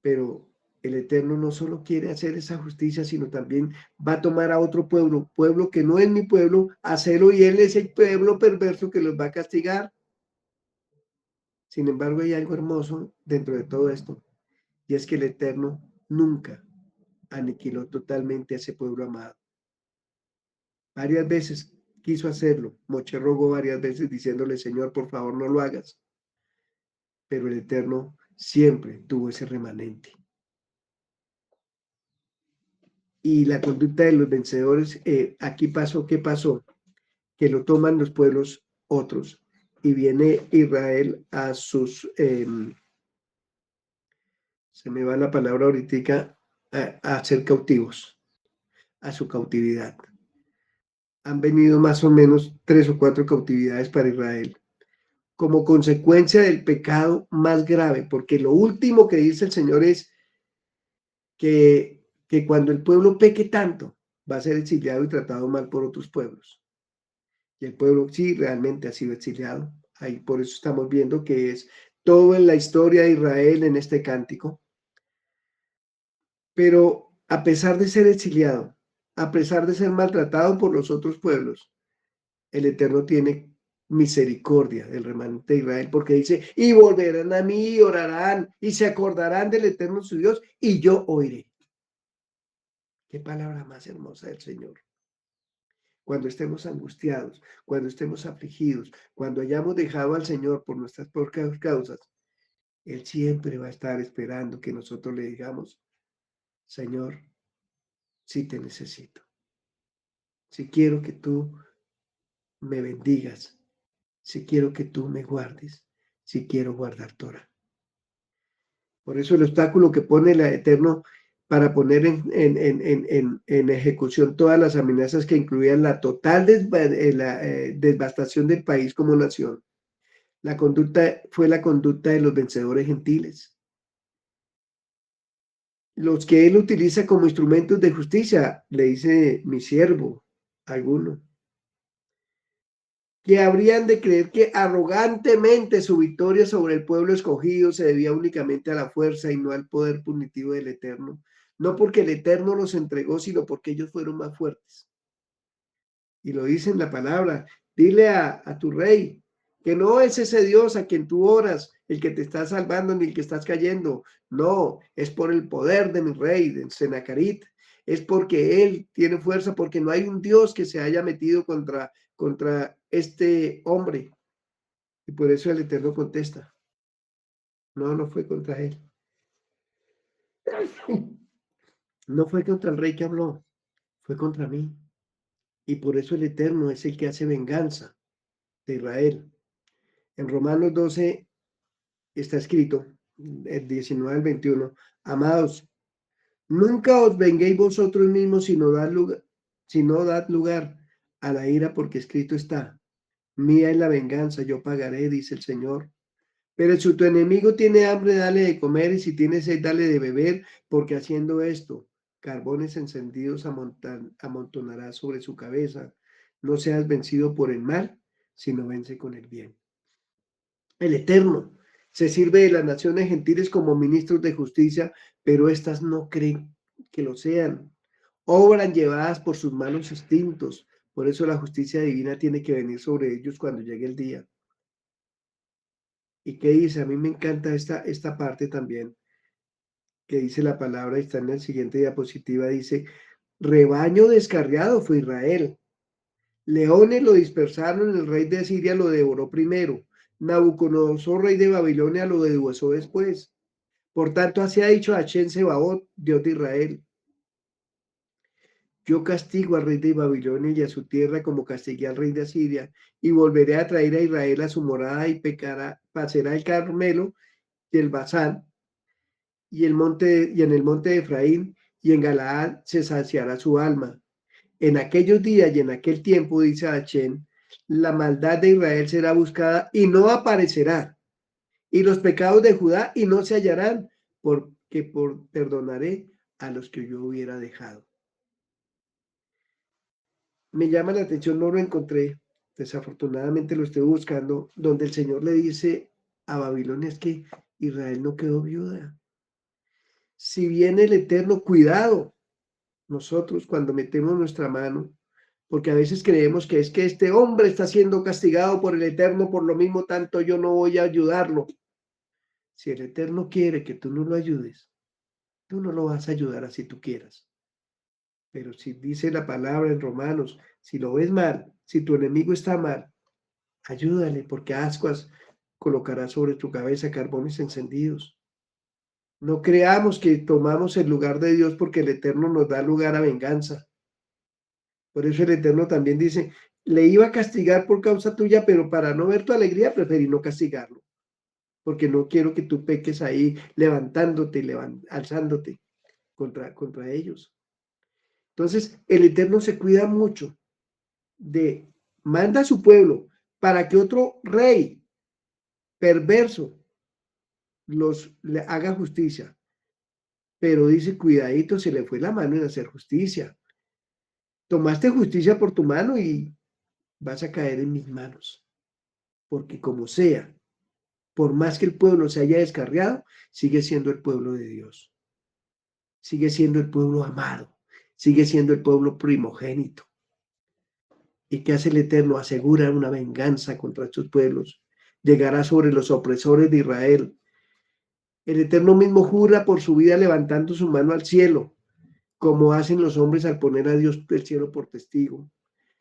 Pero el Eterno no solo quiere hacer esa justicia, sino también va a tomar a otro pueblo, pueblo que no es mi pueblo, hacerlo, y Él es el pueblo perverso que los va a castigar. Sin embargo, hay algo hermoso dentro de todo esto, y es que el Eterno nunca aniquiló totalmente a ese pueblo amado. Varias veces quiso hacerlo. Moche rogó varias veces diciéndole, Señor, por favor, no lo hagas. Pero el Eterno siempre tuvo ese remanente. Y la conducta de los vencedores, aquí pasó, ¿qué pasó? Que lo toman los pueblos otros. Y viene Israel a sus, se me va la palabra ahorita, a ser cautivos, a su cautividad. Han venido más o menos 3 o 4 cautividades para Israel, como consecuencia del pecado más grave, porque lo último que dice el Señor es que cuando el pueblo peque tanto, va a ser exiliado y tratado mal por otros pueblos. Y el pueblo sí realmente ha sido exiliado. Ahí por eso estamos viendo que es todo en la historia de Israel en este cántico. Pero a pesar de ser exiliado, a pesar de ser maltratado por los otros pueblos, el Eterno tiene misericordia del remanente de Israel, porque dice, y volverán a mí, y orarán, y se acordarán del Eterno su Dios, y yo oiré. Qué palabra más hermosa del Señor. Cuando estemos angustiados, cuando estemos afligidos, cuando hayamos dejado al Señor por nuestras propias causas, Él siempre va a estar esperando que nosotros le digamos, Señor, sí te necesito. Si quiero que tú me bendigas, si quiero que tú me guardes, si quiero guardar Torah. Por eso el obstáculo que pone el Eterno para poner en ejecución todas las amenazas que incluían la total devastación del país como nación. La conducta fue la conducta de los vencedores gentiles, los que él utiliza como instrumentos de justicia, le dice mi siervo, alguno, que habrían de creer que arrogantemente su victoria sobre el pueblo escogido se debía únicamente a la fuerza y no al poder punitivo del Eterno. No porque el Eterno los entregó, sino porque ellos fueron más fuertes. Y lo dice en la palabra, dile a tu rey que no es ese Dios a quien tú oras el que te está salvando ni el que estás cayendo. No, es por el poder de mi rey, de Senacarit. Es porque él tiene fuerza, porque no hay un Dios que se haya metido contra este hombre. Y por eso el Eterno contesta. No, no fue contra él. No fue contra el rey que habló, fue contra mí. Y por eso el Eterno es el que hace venganza de Israel. En Romanos 12 está escrito, el 19 al 21, amados, nunca os venguéis vosotros mismos, sino dad lugar a la ira, porque escrito está, mía es la venganza, yo pagaré, dice el Señor. Pero si tu enemigo tiene hambre, dale de comer, y si tiene sed, dale de beber, porque haciendo esto, carbones encendidos amontonará sobre su cabeza. No seas vencido por el mal, sino vence con el bien. El Eterno se sirve de las naciones gentiles como ministros de justicia, pero éstas no creen que lo sean. Obran llevadas por sus malos instintos. Por eso la justicia divina tiene que venir sobre ellos cuando llegue el día. ¿Y qué dice? A mí me encanta esta parte también, que dice la palabra, y está en la siguiente diapositiva, dice, rebaño descarriado fue Israel. Leones lo dispersaron, el rey de Asiria lo devoró primero. Nabucodonosor, rey de Babilonia, lo deshuesó después. Por tanto, así ha dicho Hashem Sebaot, Dios de Israel. Yo castigo al rey de Babilonia y a su tierra como castigué al rey de Asiria, y volveré a traer a Israel a su morada y pasará el Carmelo y el Basán, y en el monte de Efraín, y en Galaad se saciará su alma. En aquellos días y en aquel tiempo, dice Hashem, la maldad de Israel será buscada y no aparecerá, y los pecados de Judá y no se hallarán, porque perdonaré a los que yo hubiera dejado. Me llama la atención, no lo encontré, desafortunadamente lo estoy buscando, donde el Señor le dice a Babilonia es que Israel no quedó viuda. si viene el Eterno, cuidado nosotros cuando metemos nuestra mano, porque a veces creemos que es que este hombre está siendo castigado por el Eterno, por lo mismo tanto yo no voy a ayudarlo. Si el Eterno quiere que tú no lo ayudes, tú no lo vas a ayudar así tú quieras. Pero si dice la palabra en Romanos, si lo ves mal, si tu enemigo está mal, ayúdale, porque ascuas colocará sobre tu cabeza carbones encendidos. No creamos que tomamos el lugar de Dios porque el Eterno nos da lugar a venganza. Por eso el Eterno también dice, le iba a castigar por causa tuya, pero para no ver tu alegría preferí no castigarlo, porque no quiero que tú peques ahí levantándote y alzándote contra ellos. Entonces, el Eterno se cuida mucho manda a su pueblo para que otro rey perverso le haga justicia, pero dice, cuidadito, se le fue la mano en hacer justicia. Tomaste justicia por tu mano y vas a caer en mis manos, porque como sea, por más que el pueblo se haya descarriado, sigue siendo el pueblo de Dios, sigue siendo el pueblo amado, sigue siendo el pueblo primogénito. ¿Y qué hace el Eterno? Asegura una venganza contra estos pueblos, llegará sobre los opresores de Israel. El Eterno mismo jura por su vida levantando su mano al cielo, como hacen los hombres al poner a Dios del cielo por testigo.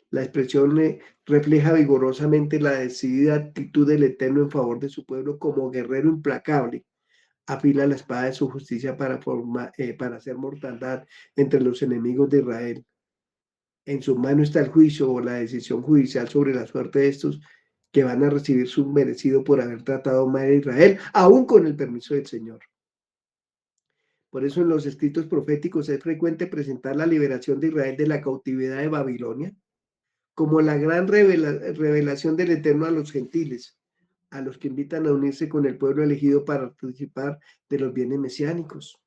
La expresión refleja vigorosamente la decidida actitud del Eterno en favor de su pueblo como guerrero implacable. Afila la espada de su justicia para hacer mortandad entre los enemigos de Israel. En su mano está el juicio o la decisión judicial sobre la suerte de estos que van a recibir su merecido por haber tratado mal a Israel, aún con el permiso del Señor. Por eso en los escritos proféticos es frecuente presentar la liberación de Israel de la cautividad de Babilonia como la gran revelación del Eterno a los gentiles, a los que invitan a unirse con el pueblo elegido para participar de los bienes mesiánicos.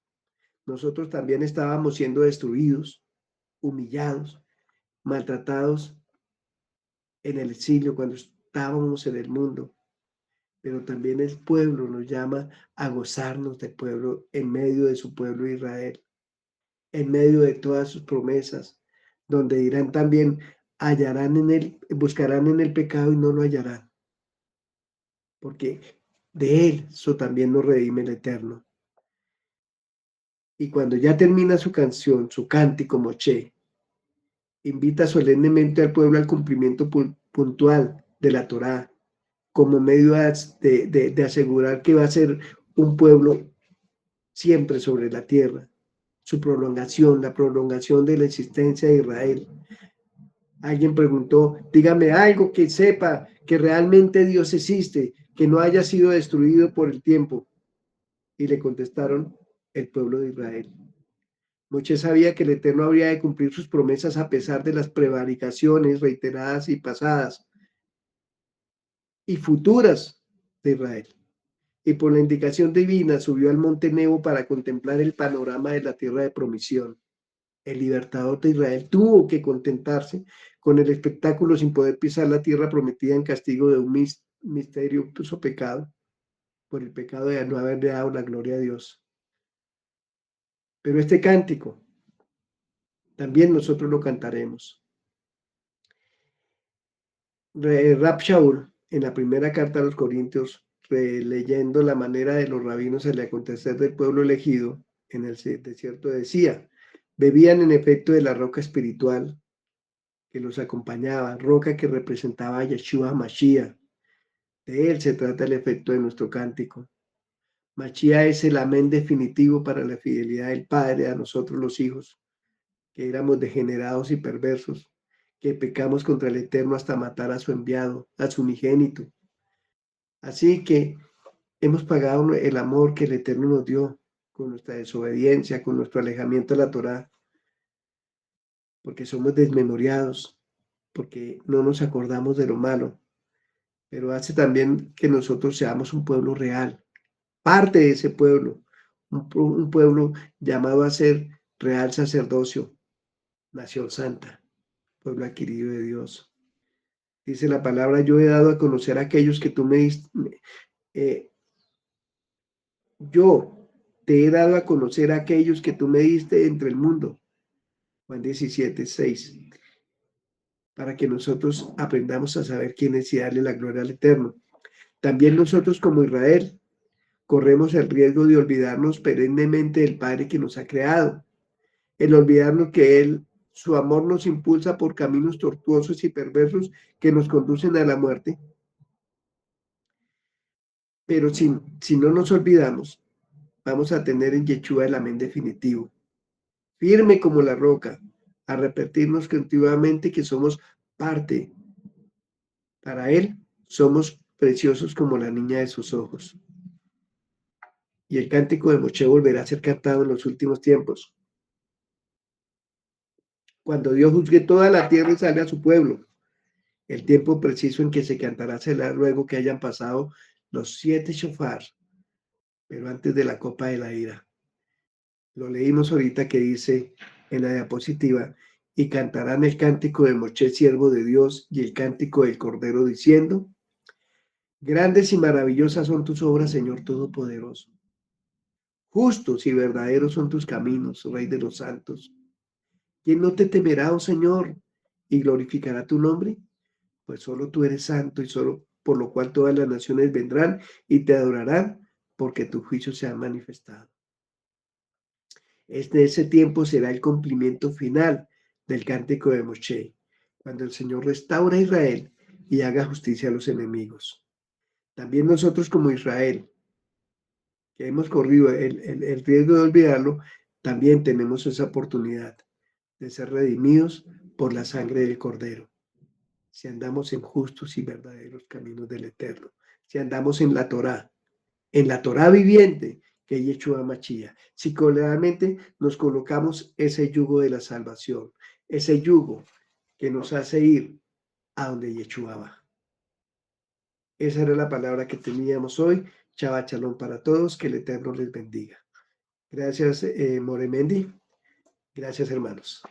Nosotros también estábamos siendo destruidos, humillados, maltratados en el exilio cuando estábamos en el mundo, pero también el pueblo nos llama a gozarnos del pueblo en medio de su pueblo Israel, en medio de todas sus promesas, donde dirán también, buscarán en el pecado y no lo hallarán, porque de él eso también nos redime el Eterno. Y cuando ya termina su canción, su cántico Moché, invita solemnemente al pueblo al cumplimiento puntual de la Torá, como medio de asegurar que va a ser un pueblo siempre sobre la tierra, su prolongación, la prolongación de la existencia de Israel. Alguien preguntó, dígame algo que sepa que realmente Dios existe, que no haya sido destruido por el tiempo. Y le contestaron, el pueblo de Israel. Moisés sabía que el Eterno habría de cumplir sus promesas a pesar de las prevaricaciones reiteradas y pasadas y futuras de Israel. Y por la indicación divina subió al monte Nebo para contemplar el panorama de la tierra de promisión. El libertador de Israel tuvo que contentarse con el espectáculo sin poder pisar la tierra prometida en castigo de un misterioso pecado, por el pecado de no haberle dado la gloria a Dios. Pero este cántico también nosotros lo cantaremos. Rab Shaul, en la primera carta a los Corintios, leyendo la manera de los rabinos al acontecer del pueblo elegido en el desierto, decía, bebían en efecto de la roca espiritual que los acompañaba, roca que representaba a Yeshua Mashiach. De él se trata el efecto de nuestro cántico. Mashiach es el amén definitivo para la fidelidad del Padre a nosotros los hijos, que éramos degenerados y perversos, que pecamos contra el Eterno hasta matar a su enviado, a su unigénito. Así que hemos pagado el amor que el Eterno nos dio con nuestra desobediencia, con nuestro alejamiento de la Torá, porque somos desmemoriados, porque no nos acordamos de lo malo, pero hace también que nosotros seamos un pueblo real, parte de ese pueblo, un pueblo llamado a ser real sacerdocio, nación santa, pueblo adquirido de Dios. Dice la palabra, yo he dado a conocer a aquellos que tú me diste, yo te he dado a conocer a aquellos que tú me diste entre el mundo. Juan 17:6. Para que nosotros aprendamos a saber quién es y darle la gloria al Eterno. También nosotros como Israel corremos el riesgo de olvidarnos perennemente del Padre que nos ha creado, el olvidarnos que Él, su amor nos impulsa por caminos tortuosos y perversos que nos conducen a la muerte. Pero si no nos olvidamos, vamos a tener en Yeshua el amén definitivo, firme como la roca, a repetirnos continuamente que somos parte. Para Él somos preciosos como la niña de sus ojos. Y el cántico de Moshe volverá a ser cantado en los últimos tiempos. Cuando Dios juzgue toda la tierra y salve a su pueblo, el tiempo preciso en que se cantará será luego que hayan pasado los 7 shofar, pero antes de la copa de la ira. Lo leímos ahorita que dice en la diapositiva, y cantarán el cántico de Moshe, siervo de Dios, y el cántico del Cordero, diciendo: grandes y maravillosas son tus obras, Señor Todopoderoso. Justos y verdaderos son tus caminos, Rey de los santos. ¿Quién no te temerá, oh Señor, y glorificará tu nombre? Pues solo tú eres santo, y solo por lo cual todas las naciones vendrán y te adorarán, porque tu juicio se ha manifestado. Ese tiempo será el cumplimiento final del cántico de Moshe, cuando el Señor restaura a Israel y haga justicia a los enemigos. También nosotros como Israel, que hemos corrido el riesgo de olvidarlo, también tenemos esa oportunidad de ser redimidos por la sangre del Cordero. Si andamos en justos y verdaderos caminos del Eterno, si andamos en la Torá viviente, que es Yeshua Mashiach, si claramente nos colocamos ese yugo de la salvación, ese yugo que nos hace ir a donde Yeshua va. Esa era la palabra que teníamos hoy. Shabbat Shalom para todos, que el Eterno les bendiga. Gracias, Moremendi. Gracias, hermanos.